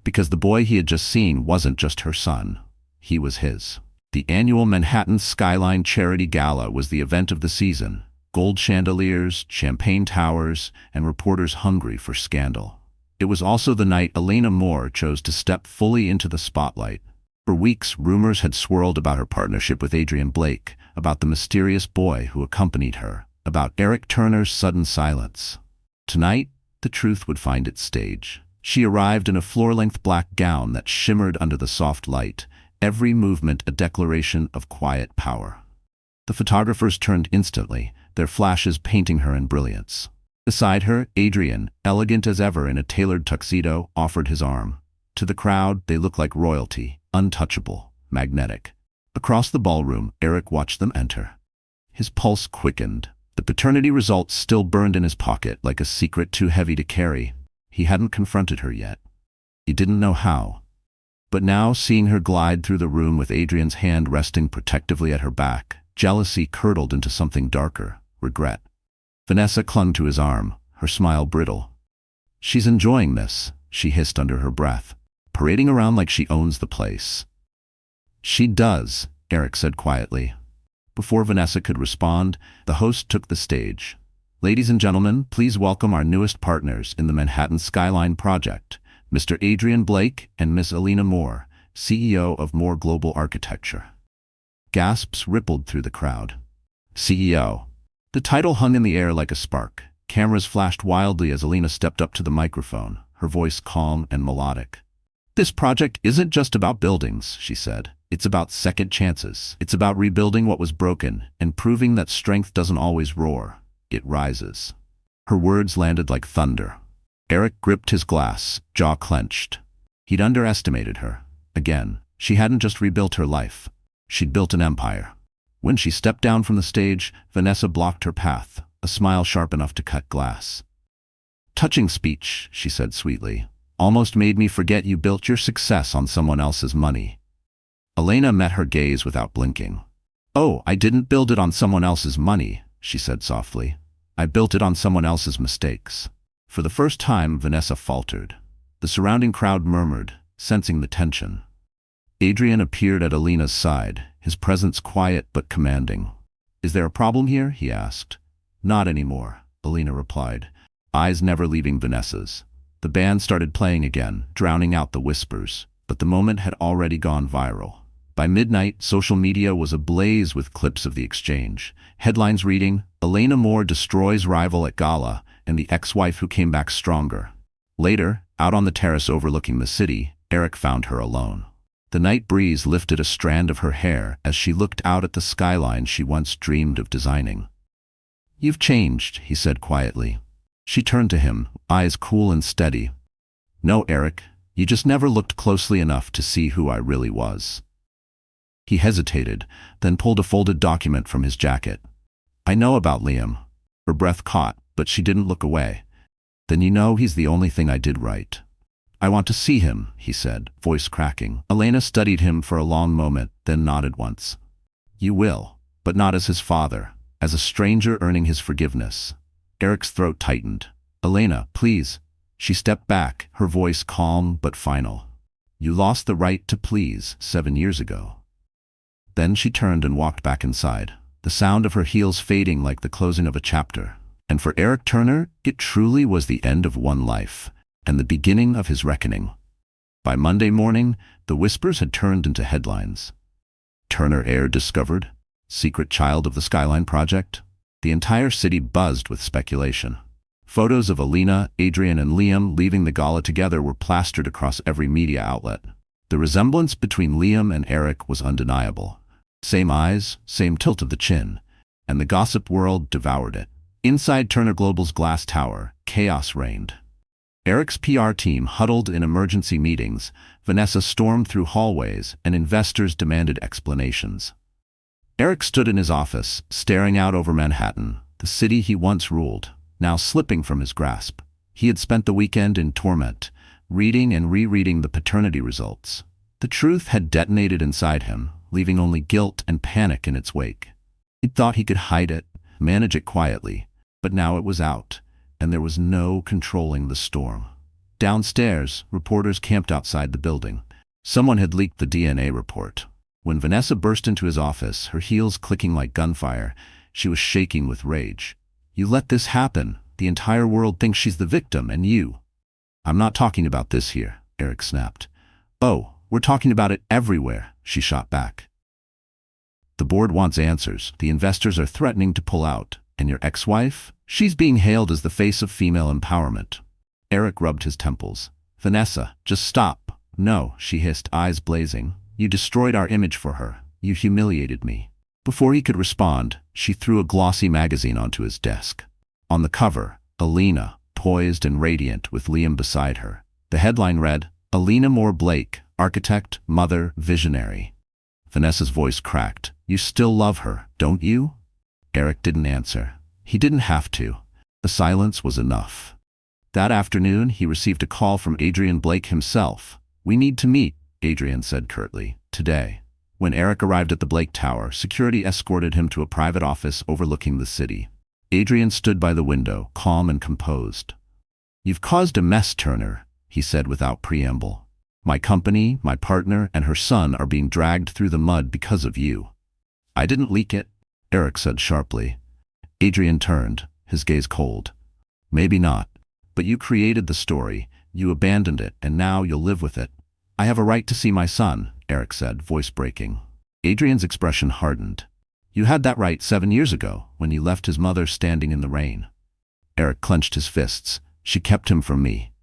S1: Because the boy he had just seen wasn't just her son. He was his. The annual Manhattan Skyline Charity Gala was the event of the season. Gold chandeliers, champagne towers, and reporters hungry for scandal. It was also the night Elena Moore chose to step fully into the spotlight. For weeks, rumors had swirled about her partnership with Adrian Blake, about the mysterious boy who accompanied her, about Eric Turner's sudden silence. Tonight, the truth would find its stage. She arrived in a floor-length black gown that shimmered under the soft light, every movement a declaration of quiet power. The photographers turned instantly, their flashes painting her in brilliance. Beside her, Adrian, elegant as ever in a tailored tuxedo, offered his arm. To the crowd, they looked like royalty, untouchable, magnetic. Across the ballroom, Eric watched them enter. His pulse quickened. The paternity results still burned in his pocket like a secret too heavy to carry. He hadn't confronted her yet. He didn't know how. But now, seeing her glide through the room with Adrian's hand resting protectively at her back, Jealousy curdled into something darker, regret. Vanessa clung to his arm, her smile brittle. "She's enjoying this," she hissed under her breath, parading around like she owns the place. "She does," Eric said quietly. Before Vanessa could respond, the host took the stage. "Ladies and gentlemen, please welcome our newest partners in the Manhattan Skyline Project, Mr. Adrian Blake and Miss Elena Moore, CEO of Moore Global Architecture." Gasps rippled through the crowd. CEO. The title hung in the air like a spark. Cameras flashed wildly as Elena stepped up to the microphone, her voice calm and melodic. "This project isn't just about buildings," she said. "It's about second chances. It's about rebuilding what was broken and proving that strength doesn't always roar. It rises." Her words landed like thunder. Eric gripped his glass, jaw clenched. He'd underestimated her. Again, she hadn't just rebuilt her life. She'd built an empire. When she stepped down from the stage, Vanessa blocked her path, a smile sharp enough to cut glass. "Touching speech," she said sweetly. "Almost made me forget you built your success on someone else's money." Elena met her gaze without blinking. "Oh, I didn't build it on someone else's money," she said softly. "I built it on someone else's mistakes." For the first time, Vanessa faltered. The surrounding crowd murmured, sensing the tension. Adrian appeared at Elena's side, his presence quiet but commanding. "Is there a problem here?" he asked. "Not anymore," Elena replied, eyes never leaving Vanessa's. The band started playing again, drowning out the whispers, but the moment had already gone viral. By midnight, social media was ablaze with clips of the exchange. Headlines reading, "Elena Moore destroys rival at gala," and "the ex-wife who came back stronger." Later, out on the terrace overlooking the city, Eric found her alone. The night breeze lifted a strand of her hair as she looked out at the skyline she once dreamed of designing. "You've changed," he said quietly. She turned to him, eyes cool and steady. "No, Eric, you just never looked closely enough to see who I really was." He hesitated, then pulled a folded document from his jacket. "I know about Liam." Her breath caught, but she didn't look away. "Then you know he's the only thing I did right." "I want to see him," he said, voice cracking. Elena studied him for a long moment, then nodded once. "You will, but not as his father, as a stranger earning his forgiveness." Eric's throat tightened. "Elena, please." She stepped back, her voice calm but final. "You lost the right to please 7 years ago." Then she turned and walked back inside, the sound of her heels fading like the closing of a chapter. And for Eric Turner, it truly was the end of one life, and the beginning of his reckoning. By Monday morning, the whispers had turned into headlines. Turner heir discovered, secret child of the Skyline Project. The entire city buzzed with speculation. Photos of Elena, Adrian, and Liam leaving the gala together were plastered across every media outlet. The resemblance between Liam and Eric was undeniable. Same eyes, same tilt of the chin, and the gossip world devoured it. Inside Turner Global's glass tower, chaos reigned. Eric's PR team huddled in emergency meetings, Vanessa stormed through hallways, and investors demanded explanations. Eric stood in his office, staring out over Manhattan, the city he once ruled, now slipping from his grasp. He had spent the weekend in torment, reading and rereading the paternity results. The truth had detonated inside him, leaving only guilt and panic in its wake. He'd thought he could hide it, manage it quietly, but now it was out, and there was no controlling the storm. Downstairs, reporters camped outside the building. Someone had leaked the DNA report. When Vanessa burst into his office, her heels clicking like gunfire, she was shaking with rage. "You let this happen. The entire world thinks she's the victim, and you." "I'm not talking about this here," Eric snapped. "Oh, we're talking about it everywhere," she shot back. "The board wants answers. The investors are threatening to pull out. And your ex-wife? She's being hailed as the face of female empowerment." Eric rubbed his temples. "Vanessa, just stop." "No," she hissed, eyes blazing. "You destroyed our image for her. You humiliated me." Before he could respond, she threw a glossy magazine onto his desk. On the cover, Elena, poised and radiant with Liam beside her. The headline read, "Elena Moore Blake, architect, mother, visionary." Vanessa's voice cracked. "You still love her, don't you?" Eric didn't answer. He didn't have to. The silence was enough. That afternoon, he received a call from Adrian Blake himself. "We need to meet," Adrian said curtly. "Today." When Eric arrived at the Blake Tower, security escorted him to a private office overlooking the city. Adrian stood by the window, calm and composed. "You've caused a mess, Turner," he said without preamble. "My company, my partner, and her son are being dragged through the mud because of you." "I didn't leak it," Eric said sharply. Adrian turned, his gaze cold. "Maybe not. But you created the story, you abandoned it, and now you'll live with it." "I have a right to see my son," Eric said, voice breaking. Adrian's expression hardened. "You had that right 7 years ago, when you left his mother standing in the rain." Eric clenched his fists. "She kept him from me."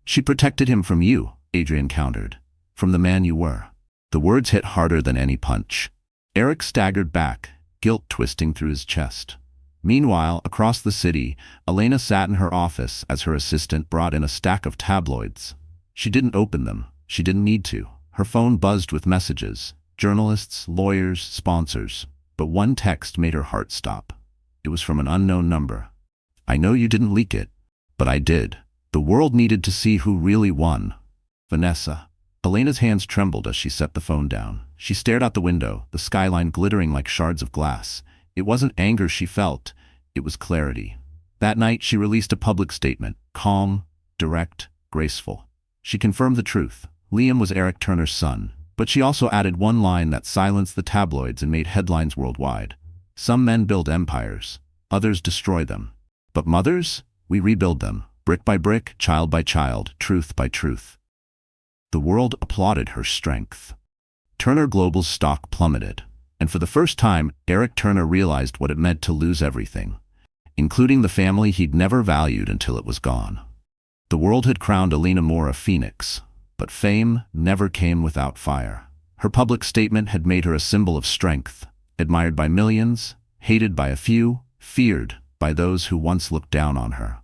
S1: "She protected him from you," Adrian countered. "From the man you were." The words hit harder than any punch. Eric staggered back, guilt twisting through his chest. Meanwhile, across the city, Elena sat in her office as her assistant brought in a stack of tabloids. She didn't open them. She didn't need to. Her phone buzzed with messages. Journalists, lawyers, sponsors. But one text made her heart stop. It was from an unknown number. "I know you didn't leak it, but I did. The world needed to see who really won. Vanessa." Elena's hands trembled as she set the phone down. She stared out the window, the skyline glittering like shards of glass. It wasn't anger she felt, it was clarity. That night she released a public statement, calm, direct, graceful. She confirmed the truth. Liam was Eric Turner's son, but she also added one line that silenced the tabloids and made headlines worldwide. "Some men build empires, others destroy them. But mothers, we rebuild them, brick by brick, child by child, truth by truth." The world applauded her strength. Turner Global's stock plummeted, and for the first time, Eric Turner realized what it meant to lose everything, including the family he'd never valued until it was gone. The world had crowned Elena Moore a phoenix, but fame never came without fire. Her public statement had made her a symbol of strength, admired by millions, hated by a few, feared by those who once looked down on her.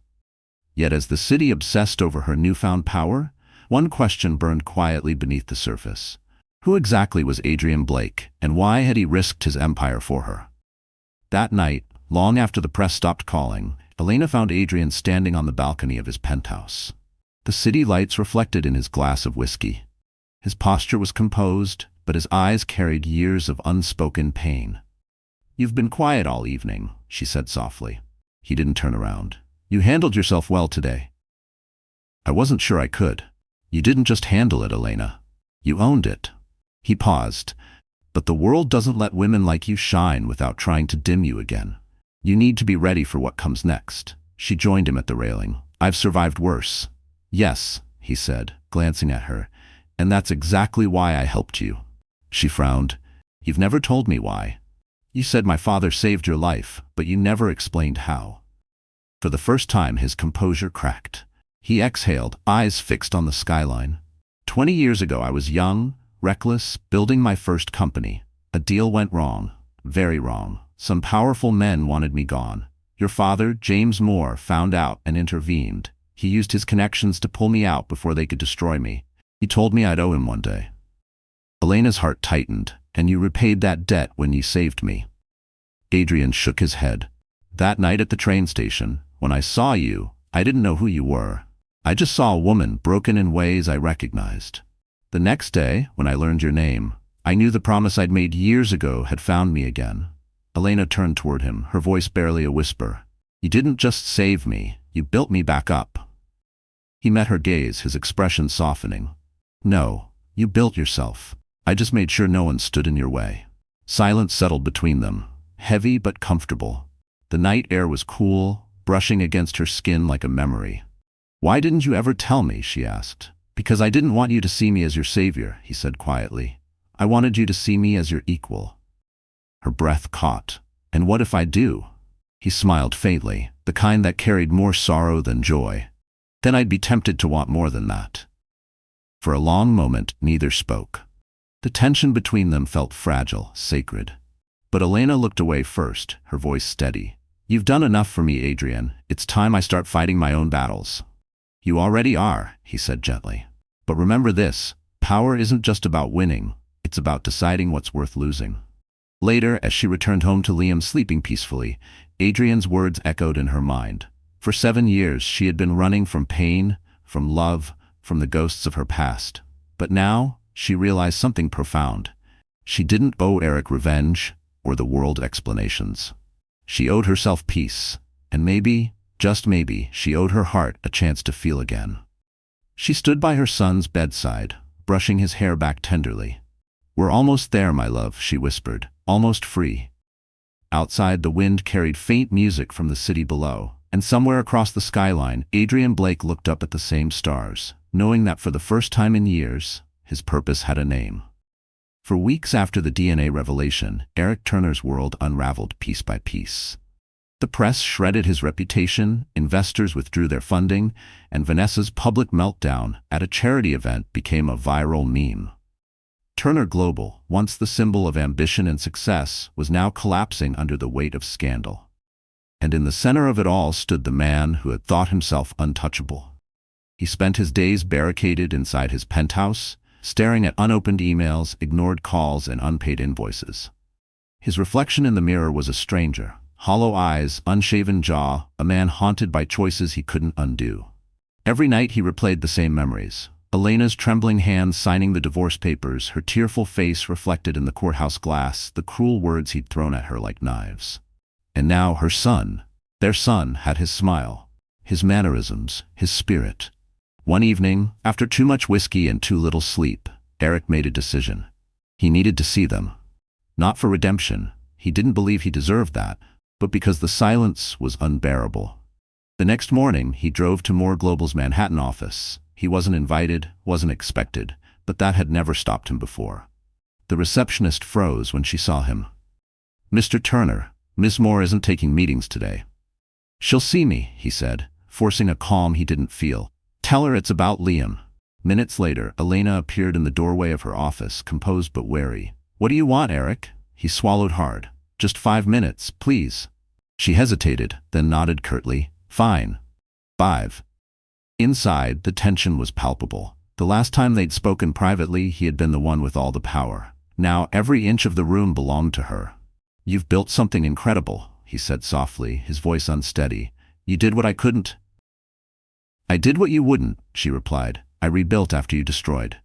S1: Yet as the city obsessed over her newfound power, one question burned quietly beneath the surface. Who exactly was Adrian Blake, and why had he risked his empire for her? That night, long after the press stopped calling, Elena found Adrian standing on the balcony of his penthouse. The city lights reflected in his glass of whiskey. His posture was composed, but his eyes carried years of unspoken pain. "You've been quiet all evening," she said softly. He didn't turn around. "You handled yourself well today." "I wasn't sure I could." "You didn't just handle it, Elena. You owned it." He paused. "But the world doesn't let women like you shine without trying to dim you again. You need to be ready for what comes next." She joined him at the railing. "I've survived worse." "Yes," he said, glancing at her, "and that's exactly why I helped you." She frowned. "You've never told me why. You said my father saved your life, but you never explained how." For the first time, his composure cracked. He exhaled, eyes fixed on the skyline. 20 years ago, I was young, reckless, building my first company. A deal went wrong, very wrong. Some powerful men wanted me gone. Your father, James Moore, found out and intervened. He used his connections to pull me out before they could destroy me. He told me I'd owe him one day. Elena's heart tightened. "And you repaid that debt when you saved me." Adrian shook his head. "That night at the train station, when I saw you, I didn't know who you were. I just saw a woman broken in ways I recognized. The next day, when I learned your name, I knew the promise I'd made years ago had found me again." Elena turned toward him, her voice barely a whisper. "You didn't just save me, you built me back up." He met her gaze, his expression softening. "No, you built yourself. I just made sure no one stood in your way." Silence settled between them, heavy but comfortable. The night air was cool, brushing against her skin like a memory. "Why didn't you ever tell me?" she asked. "Because I didn't want you to see me as your savior," he said quietly. "I wanted you to see me as your equal." Her breath caught. "And what if I do?" He smiled faintly, the kind that carried more sorrow than joy. "Then I'd be tempted to want more than that." For a long moment, neither spoke. The tension between them felt fragile, sacred. But Elena looked away first, her voice steady. "You've done enough for me, Adrian. It's time I start fighting my own battles." "You already are," he said gently. "But remember this, power isn't just about winning, it's about deciding what's worth losing." Later, as she returned home to Liam sleeping peacefully, Adrian's words echoed in her mind. For 7 years, she had been running from pain, from love, from the ghosts of her past. But now, she realized something profound. She didn't owe Eric revenge or the world explanations. She owed herself peace, and maybe, just maybe, she owed her heart a chance to feel again. She stood by her son's bedside, brushing his hair back tenderly. "We're almost there, my love," she whispered, "almost free." Outside, the wind carried faint music from the city below, and somewhere across the skyline, Adrian Blake looked up at the same stars, knowing that for the first time in years, his purpose had a name. For weeks after the DNA revelation, Eric Turner's world unraveled piece by piece. The press shredded his reputation, investors withdrew their funding, and Vanessa's public meltdown at a charity event became a viral meme. Turner Global, once the symbol of ambition and success, was now collapsing under the weight of scandal. And in the center of it all stood the man who had thought himself untouchable. He spent his days barricaded inside his penthouse, staring at unopened emails, ignored calls, and unpaid invoices. His reflection in the mirror was a stranger. Hollow eyes, unshaven jaw, a man haunted by choices he couldn't undo. Every night he replayed the same memories. Elena's trembling hands signing the divorce papers, her tearful face reflected in the courthouse glass, the cruel words he'd thrown at her like knives. And now her son, their son, had his smile, his mannerisms, his spirit. One evening, after too much whiskey and too little sleep, Eric made a decision. He needed to see them. Not for redemption, he didn't believe he deserved that, but because the silence was unbearable. The next morning, he drove to Moore Global's Manhattan office. He wasn't invited, wasn't expected, but that had never stopped him before. The receptionist froze when she saw him. "Mr. Turner, Miss Moore isn't taking meetings today." "She'll see me," he said, forcing a calm he didn't feel. "Tell her it's about Liam." Minutes later, Elena appeared in the doorway of her office, composed but wary. "What do you want, Eric?" He swallowed hard. "Just 5 minutes, please." She hesitated, then nodded curtly. "Fine. 5. Inside, the tension was palpable. The last time they'd spoken privately, he had been the one with all the power. Now every inch of the room belonged to her. "You've built something incredible," he said softly, his voice unsteady. "You did what I couldn't." "I did what you wouldn't," she replied. "I rebuilt after you destroyed."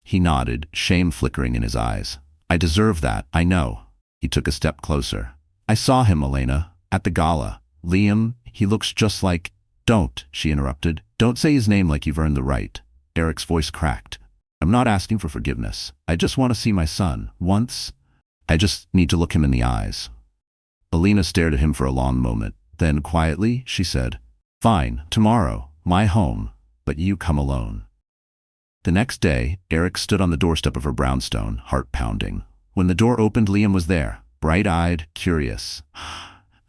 S1: He nodded, shame flickering in his eyes. "I deserve that, I know." He took a step closer. "I saw him, Elena, at the gala. Liam, he looks just like—" "Don't," she interrupted. "Don't say his name like you've earned the right." Eric's voice cracked. "I'm not asking for forgiveness. I just want to see my son, once. I just need to look him in the eyes." Elena stared at him for a long moment. Then, quietly, she said, "Fine, tomorrow, my home, but you come alone." The next day, Eric stood on the doorstep of her brownstone, heart pounding. When the door opened, Liam was there, bright-eyed, curious.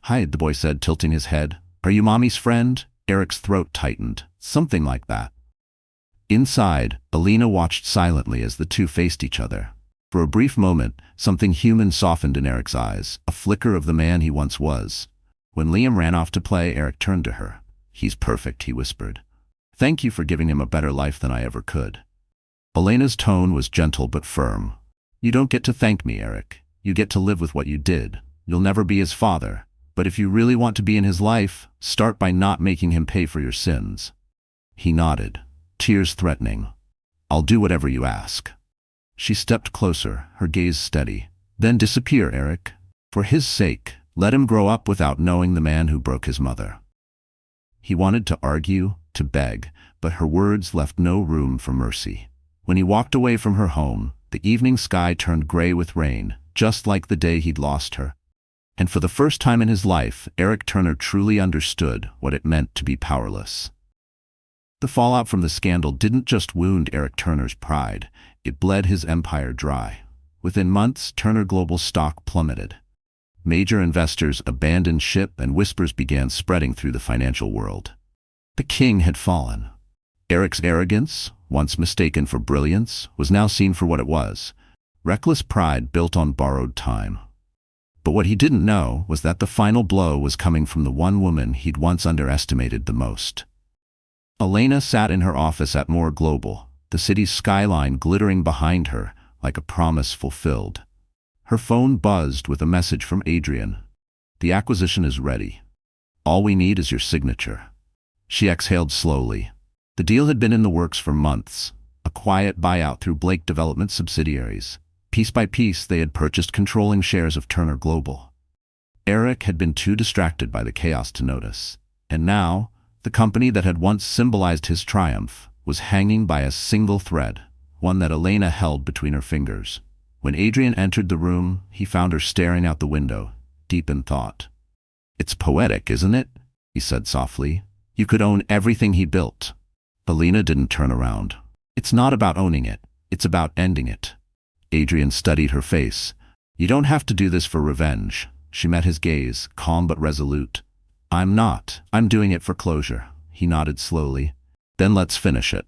S1: "Hi," the boy said, tilting his head. "Are you Mommy's friend?" Eric's throat tightened. "Something like that." Inside, Elena watched silently as the two faced each other. For a brief moment, something human softened in Eric's eyes, a flicker of the man he once was. When Liam ran off to play, Eric turned to her. "He's perfect," he whispered. "Thank you for giving him a better life than I ever could." Elena's tone was gentle but firm. "You don't get to thank me, Eric. You get to live with what you did. You'll never be his father. But if you really want to be in his life, start by not making him pay for your sins." He nodded, tears threatening. "I'll do whatever you ask." She stepped closer, her gaze steady. "Then disappear, Eric. For his sake, let him grow up without knowing the man who broke his mother." He wanted to argue, to beg, but her words left no room for mercy. When he walked away from her home, the evening sky turned gray with rain, just like the day he'd lost her. And for the first time in his life, Eric Turner truly understood what it meant to be powerless. The fallout from the scandal didn't just wound Eric Turner's pride, it bled his empire dry. Within months, Turner Global's stock plummeted. Major investors abandoned ship and whispers began spreading through the financial world. The king had fallen. Eric's arrogance, once mistaken for brilliance, was now seen for what it was: reckless pride built on borrowed time. But what he didn't know was that the final blow was coming from the one woman he'd once underestimated the most. Elena sat in her office at Moore Global, the city's skyline glittering behind her like a promise fulfilled. Her phone buzzed with a message from Adrian. "The acquisition is ready. All we need is your signature." She exhaled slowly. The deal had been in the works for months, a quiet buyout through Blake Development subsidiaries. Piece by piece, they had purchased controlling shares of Turner Global. Eric had been too distracted by the chaos to notice, and now, the company that had once symbolized his triumph was hanging by a single thread, one that Elena held between her fingers. When Adrian entered the room, he found her staring out the window, deep in thought. "It's poetic, isn't it?" he said softly. "You could own everything he built." Elena didn't turn around. "It's not about owning it. It's about ending it." Adrian studied her face. "You don't have to do this for revenge." She met his gaze, calm but resolute. "I'm not. I'm doing it for closure." He nodded slowly. "Then let's finish it."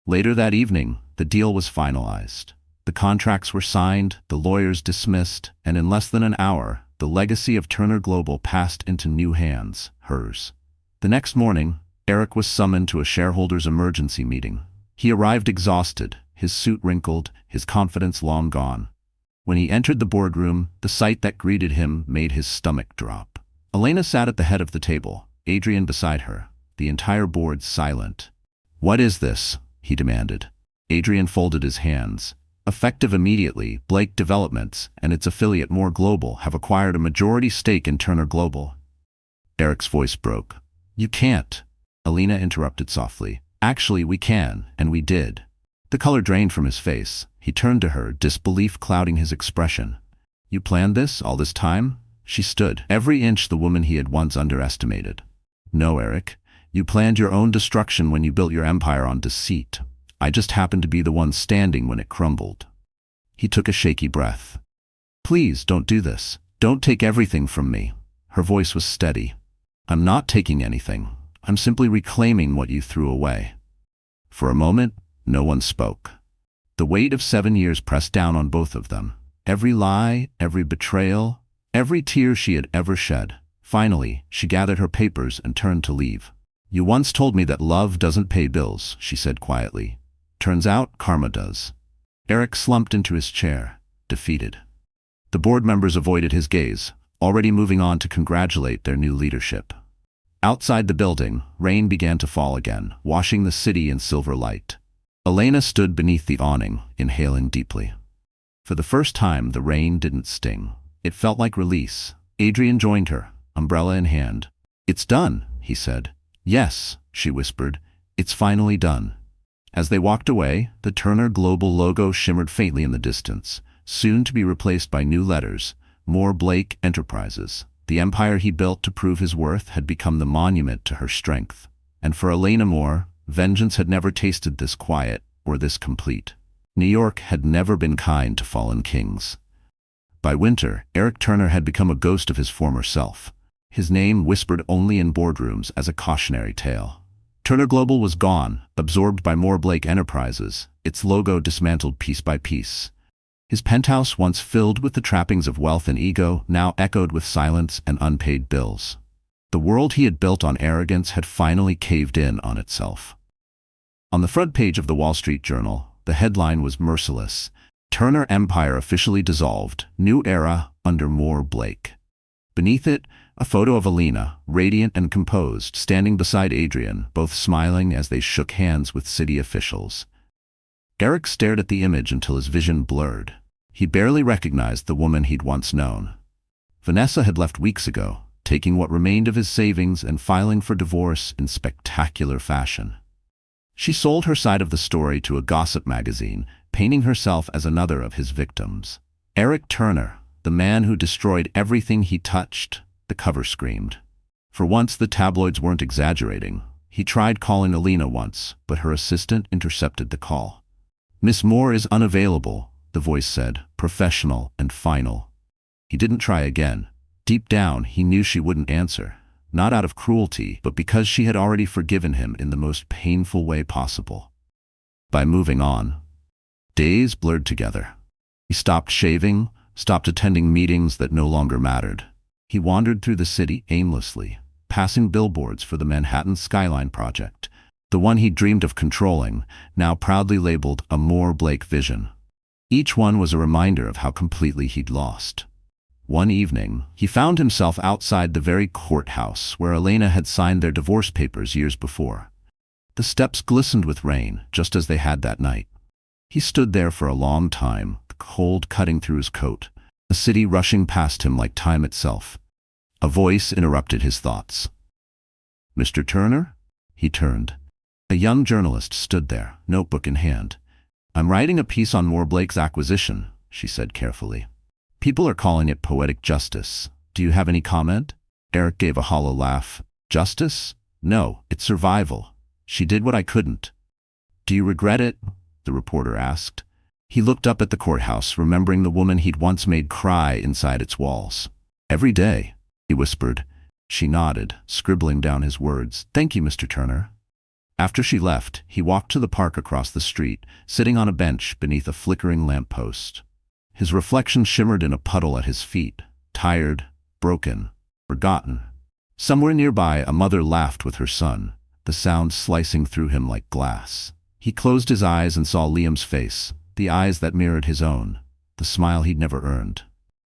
S1: Later that evening, the deal was finalized. The contracts were signed, the lawyers dismissed, and in less than an hour, the legacy of Turner Global passed into new hands, hers. The next morning, Eric was summoned to a shareholders' emergency meeting. He arrived exhausted, his suit wrinkled, his confidence long gone. When he entered the boardroom, the sight that greeted him made his stomach drop. Elena sat at the head of the table, Adrian beside her, the entire board silent. "What is this?" he demanded. Adrian folded his hands. "Effective immediately, Blake Developments and its affiliate Moore Global have acquired a majority stake in Turner Global." Eric's voice broke. "You can't," Elena interrupted softly. "Actually, we can, and we did." The color drained from his face. He turned to her, disbelief clouding his expression. "You planned this all this time?" She stood, every inch the woman he had once underestimated. "No, Eric. You planned your own destruction when you built your empire on deceit. I just happened to be the one standing when it crumbled." He took a shaky breath. "Please, don't do this. Don't take everything from me." Her voice was steady. "I'm not taking anything. I'm simply reclaiming what you threw away." For a moment, no one spoke. The weight of 7 years pressed down on both of them. Every lie, every betrayal, every tear she had ever shed. Finally, she gathered her papers and turned to leave. "You once told me that love doesn't pay bills," she said quietly. "Turns out, karma does." Eric slumped into his chair, defeated. The board members avoided his gaze, already moving on to congratulate their new leadership. Outside the building, rain began to fall again, washing the city in silver light. Elena stood beneath the awning, inhaling deeply. For the first time, the rain didn't sting. It felt like release. Adrian joined her, umbrella in hand. "It's done," he said. "Yes," she whispered. "It's finally done." As they walked away, the Turner Global logo shimmered faintly in the distance, soon to be replaced by new letters, Moore Blake Enterprises. The empire he built to prove his worth had become the monument to her strength. And for Elena Moore, vengeance had never tasted this quiet or this complete. New York had never been kind to fallen kings. By winter, Eric Turner had become a ghost of his former self, his name whispered only in boardrooms as a cautionary tale. Turner Global was gone, absorbed by Moore Blake Enterprises, its logo dismantled piece by piece. His penthouse, once filled with the trappings of wealth and ego, now echoed with silence and unpaid bills. The world he had built on arrogance had finally caved in on itself. On the front page of the Wall Street Journal, the headline was merciless: "Turner Empire officially dissolved, new era under Moore Blake." Beneath it, a photo of Elena, radiant and composed, standing beside Adrian, both smiling as they shook hands with city officials. Eric stared at the image until his vision blurred. He barely recognized the woman he'd once known. Vanessa had left weeks ago, taking what remained of his savings and filing for divorce in spectacular fashion. She sold her side of the story to a gossip magazine, painting herself as another of his victims. Eric Turner, the man who destroyed everything he touched, the cover screamed. For once, the tabloids weren't exaggerating. He tried calling Elena once, but her assistant intercepted the call. "Miss Moore is unavailable," the voice said, professional and final. He didn't try again. Deep down, he knew she wouldn't answer, not out of cruelty, but because she had already forgiven him in the most painful way possible. By moving on. Days blurred together. He stopped shaving, stopped attending meetings that no longer mattered. He wandered through the city aimlessly, passing billboards for the Manhattan Skyline Project, the one he dreamed of controlling, now proudly labeled a Moore Blake vision. Each one was a reminder of how completely he'd lost. One evening, he found himself outside the very courthouse where Elena had signed their divorce papers years before. The steps glistened with rain, just as they had that night. He stood there for a long time, the cold cutting through his coat, the city rushing past him like time itself. A voice interrupted his thoughts. "Mr. Turner?" He turned. A young journalist stood there, notebook in hand. "I'm writing a piece on Moore Blake's acquisition," she said carefully. "People are calling it poetic justice. Do you have any comment?" Eric gave a hollow laugh. "Justice? No, it's survival. She did what I couldn't." "Do you regret it?" the reporter asked. He looked up at the courthouse, remembering the woman he'd once made cry inside its walls. "Every day," he whispered. She nodded, scribbling down his words. "Thank you, Mr. Turner." After she left, he walked to the park across the street, sitting on a bench beneath a flickering lamppost. His reflection shimmered in a puddle at his feet, tired, broken, forgotten. Somewhere nearby, a mother laughed with her son, the sound slicing through him like glass. He closed his eyes and saw Liam's face, the eyes that mirrored his own, the smile he'd never earned.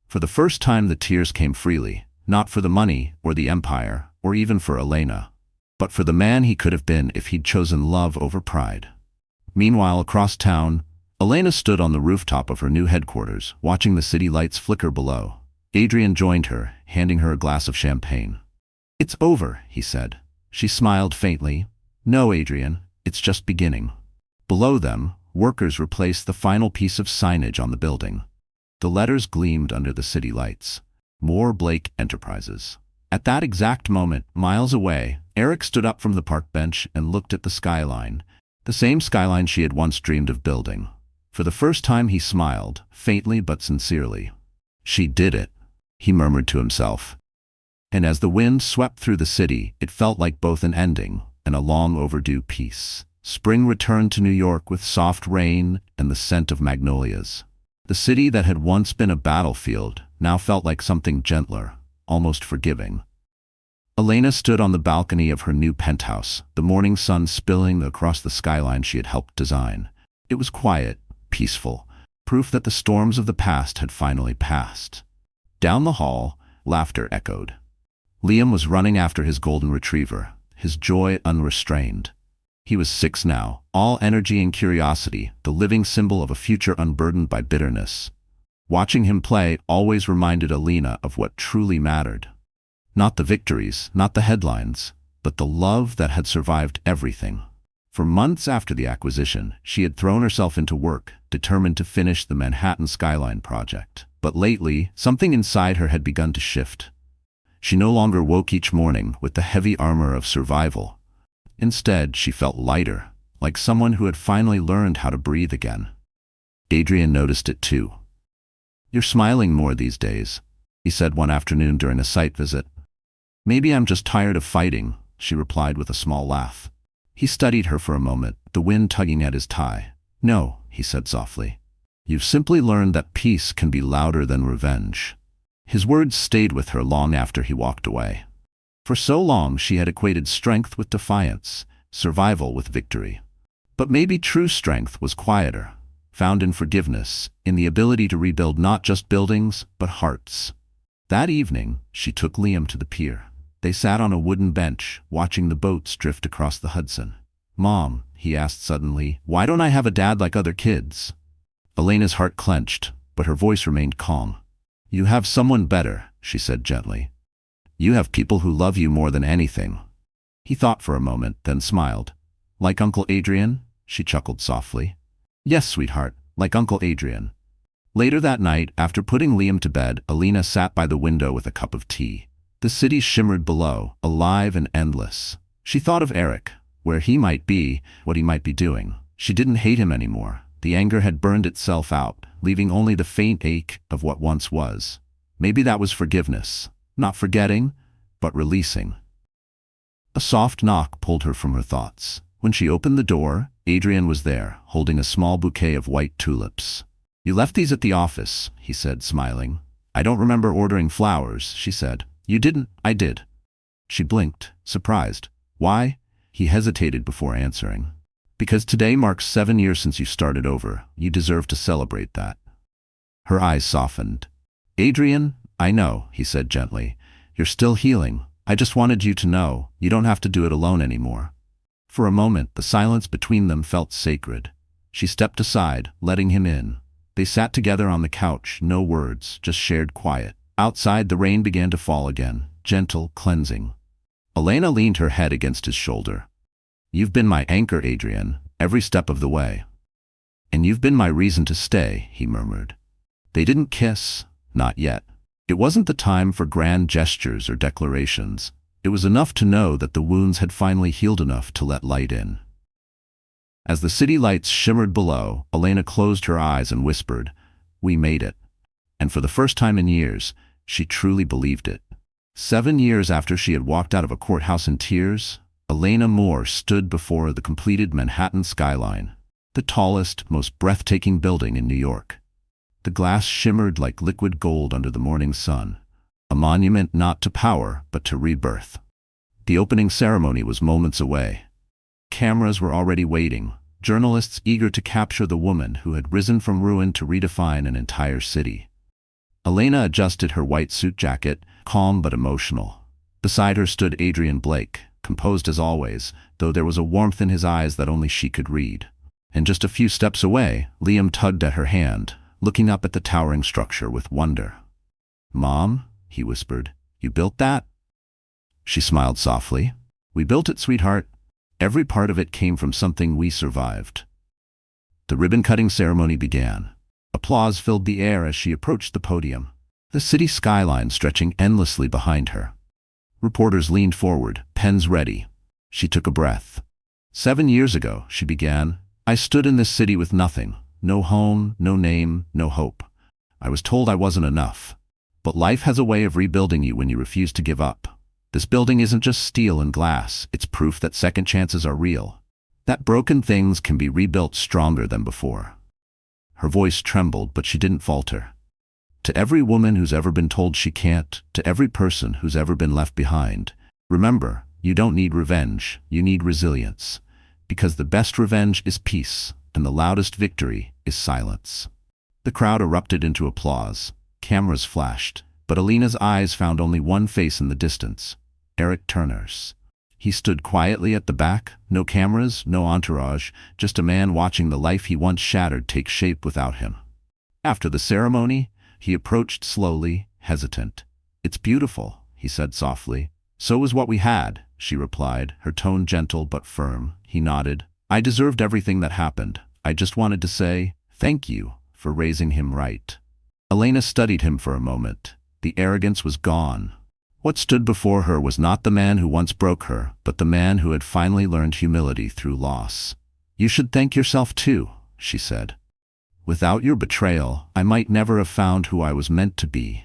S1: For the first time the tears came freely, not for the money or the empire, or even for Elena, but for the man he could have been if he'd chosen love over pride. Meanwhile, across town, Elena stood on the rooftop of her new headquarters, watching the city lights flicker below. Adrian joined her, handing her a glass of champagne. "It's over," he said. She smiled faintly. "No, Adrian, it's just beginning." Below them, workers replaced the final piece of signage on the building. The letters gleamed under the city lights. Moore Blake Enterprises. At that exact moment, miles away, Eric stood up from the park bench and looked at the skyline, the same skyline she had once dreamed of building. For the first time he smiled, faintly but sincerely. "She did it," he murmured to himself. And as the wind swept through the city, it felt like both an ending and a long overdue peace. Spring returned to New York with soft rain and the scent of magnolias. The city that had once been a battlefield now felt like something gentler, almost forgiving. Elena stood on the balcony of her new penthouse, the morning sun spilling across the skyline she had helped design. It was quiet, peaceful, proof that the storms of the past had finally passed. Down the hall, laughter echoed. Liam was running after his golden retriever, his joy unrestrained. He was 6 now, all energy and curiosity, the living symbol of a future unburdened by bitterness. Watching him play always reminded Elena of what truly mattered. Not the victories, not the headlines, but the love that had survived everything. For months after the acquisition, she had thrown herself into work, determined to finish the Manhattan Skyline project. But lately, something inside her had begun to shift. She no longer woke each morning with the heavy armor of survival. Instead, she felt lighter, like someone who had finally learned how to breathe again. Adrian noticed it too. "You're smiling more these days," he said one afternoon during a site visit. "Maybe I'm just tired of fighting," she replied with a small laugh. He studied her for a moment, the wind tugging at his tie. "No," he said softly. "You've simply learned that peace can be louder than revenge." His words stayed with her long after he walked away. For so long she had equated strength with defiance, survival with victory. But maybe true strength was quieter, found in forgiveness, in the ability to rebuild not just buildings, but hearts. That evening, she took Liam to the pier. They sat on a wooden bench, watching the boats drift across the Hudson. "Mom," he asked suddenly, "why don't I have a dad like other kids?" Elena's heart clenched, but her voice remained calm. "You have someone better," she said gently. "You have people who love you more than anything." He thought for a moment, then smiled. "Like Uncle Adrian?" she chuckled softly. "Yes, sweetheart, like Uncle Adrian." Later that night, after putting Liam to bed, Elena sat by the window with a cup of tea. The city shimmered below, alive and endless. She thought of Eric, where he might be, what he might be doing. She didn't hate him anymore. The anger had burned itself out, leaving only the faint ache of what once was. Maybe that was forgiveness. Not forgetting, but releasing. A soft knock pulled her from her thoughts. When she opened the door, Adrian was there, holding a small bouquet of white tulips. "You left these at the office," he said, smiling. "I don't remember ordering flowers," she said. "You didn't?" "I did." She blinked, surprised. "Why?" He hesitated before answering. "Because today marks 7 years since you started over. You deserve to celebrate that." Her eyes softened. "Adrian, I know," he said gently. "You're still healing. I just wanted you to know, you don't have to do it alone anymore." For a moment, the silence between them felt sacred. She stepped aside, letting him in. They sat together on the couch, no words, just shared quiet. Outside, the rain began to fall again, gentle, cleansing. Elena leaned her head against his shoulder. "You've been my anchor, Adrian, every step of the way. And you've been my reason to stay," he murmured. They didn't kiss, not yet. It wasn't the time for grand gestures or declarations. It was enough to know that the wounds had finally healed enough to let light in. As the city lights shimmered below, Elena closed her eyes and whispered, "We made it." And for the first time in years, she truly believed it. 7 years after she had walked out of a courthouse in tears, Elena Moore stood before the completed Manhattan skyline, the tallest, most breathtaking building in New York. The glass shimmered like liquid gold under the morning sun, a monument not to power but to rebirth. The opening ceremony was moments away. Cameras were already waiting, journalists eager to capture the woman who had risen from ruin to redefine an entire city. Elena adjusted her white suit jacket, calm but emotional. Beside her stood Adrian Blake, composed as always, though there was a warmth in his eyes that only she could read. And just a few steps away, Liam tugged at her hand, looking up at the towering structure with wonder. "Mom," he whispered, "you built that?" She smiled softly. "We built it, sweetheart. Every part of it came from something we survived." The ribbon-cutting ceremony began. Applause filled the air as she approached the podium, the city skyline stretching endlessly behind her. Reporters leaned forward, pens ready. She took a breath. 7 years ago, she began, "I stood in this city with nothing. No home, no name, no hope. I was told I wasn't enough. But life has a way of rebuilding you when you refuse to give up. This building isn't just steel and glass, it's proof that second chances are real. That broken things can be rebuilt stronger than before." Her voice trembled, but she didn't falter. "To every woman who's ever been told she can't, to every person who's ever been left behind, remember, you don't need revenge, you need resilience. Because the best revenge is peace, and the loudest victory is silence." The crowd erupted into applause. Cameras flashed, but Elena's eyes found only one face in the distance, Eric Turner's. He stood quietly at the back, no cameras, no entourage, just a man watching the life he once shattered take shape without him. After the ceremony, he approached slowly, hesitant. "It's beautiful," he said softly. "So is what we had," she replied, her tone gentle but firm. He nodded. "I deserved everything that happened. I just wanted to say, thank you for raising him right." Elena studied him for a moment. The arrogance was gone. What stood before her was not the man who once broke her, but the man who had finally learned humility through loss. "You should thank yourself too," she said. "Without your betrayal, I might never have found who I was meant to be."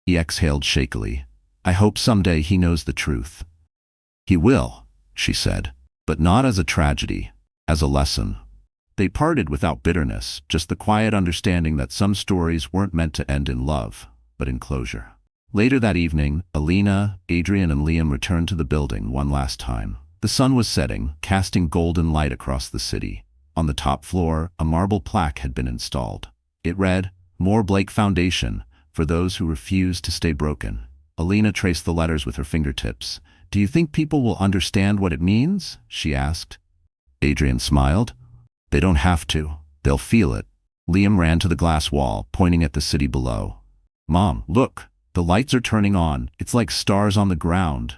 S1: He exhaled shakily. "I hope someday he knows the truth." "He will," she said, "but not as a tragedy, as a lesson." They parted without bitterness, just the quiet understanding that some stories weren't meant to end in love, but in closure. Later that evening, Elena, Adrian, and Liam returned to the building one last time. The sun was setting, casting golden light across the city. On the top floor, a marble plaque had been installed. It read, "Moore Blake Foundation, for those who refuse to stay broken." Elena traced the letters with her fingertips. "Do you think people will understand what it means?" she asked. Adrian smiled. "They don't have to. They'll feel it." Liam ran to the glass wall, pointing at the city below. "Mom, look. The lights are turning on. It's like stars on the ground."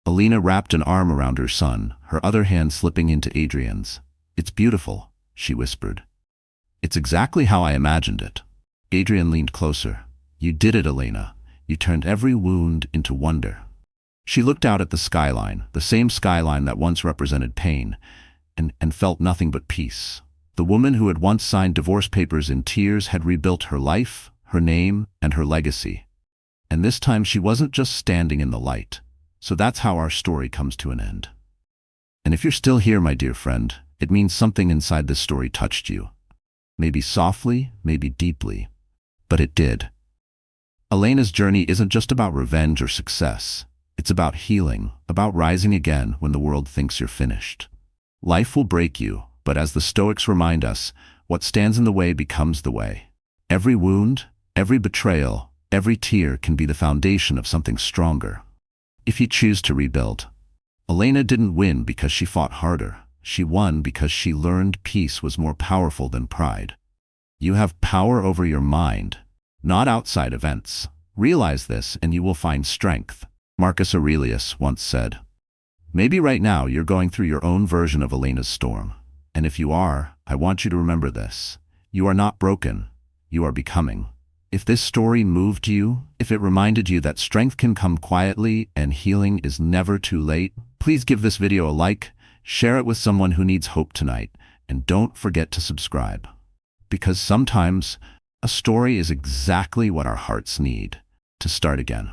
S1: Elena wrapped an arm around her son, her other hand slipping into Adrian's. "It's beautiful," she whispered. "It's exactly how I imagined it." Adrian leaned closer. "You did it, Elena. You turned every wound into wonder." She looked out at the skyline, the same skyline that once represented pain, and felt nothing but peace. The woman who had once signed divorce papers in tears had rebuilt her life, her name, and her legacy. And this time she wasn't just standing in the light. So that's how our story comes to an end. And if you're still here, my dear friend, it means something inside this story touched you. Maybe softly, maybe deeply. But it did. Elena's journey isn't just about revenge or success. It's about healing, about rising again when the world thinks you're finished. Life will break you, but as the Stoics remind us, what stands in the way becomes the way. Every wound, every betrayal, every tear can be the foundation of something stronger. If you choose to rebuild. Elena didn't win because she fought harder. She won because she learned peace was more powerful than pride. You have power over your mind, not outside events. Realize this and you will find strength. Marcus Aurelius once said, "Maybe right now you're going through your own version of Elena's storm. And if you are, I want you to remember this. You are not broken. You are becoming." If this story moved you, if it reminded you that strength can come quietly and healing is never too late, please give this video a like, share it with someone who needs hope tonight, and don't forget to subscribe. Because sometimes, a story is exactly what our hearts need to start again.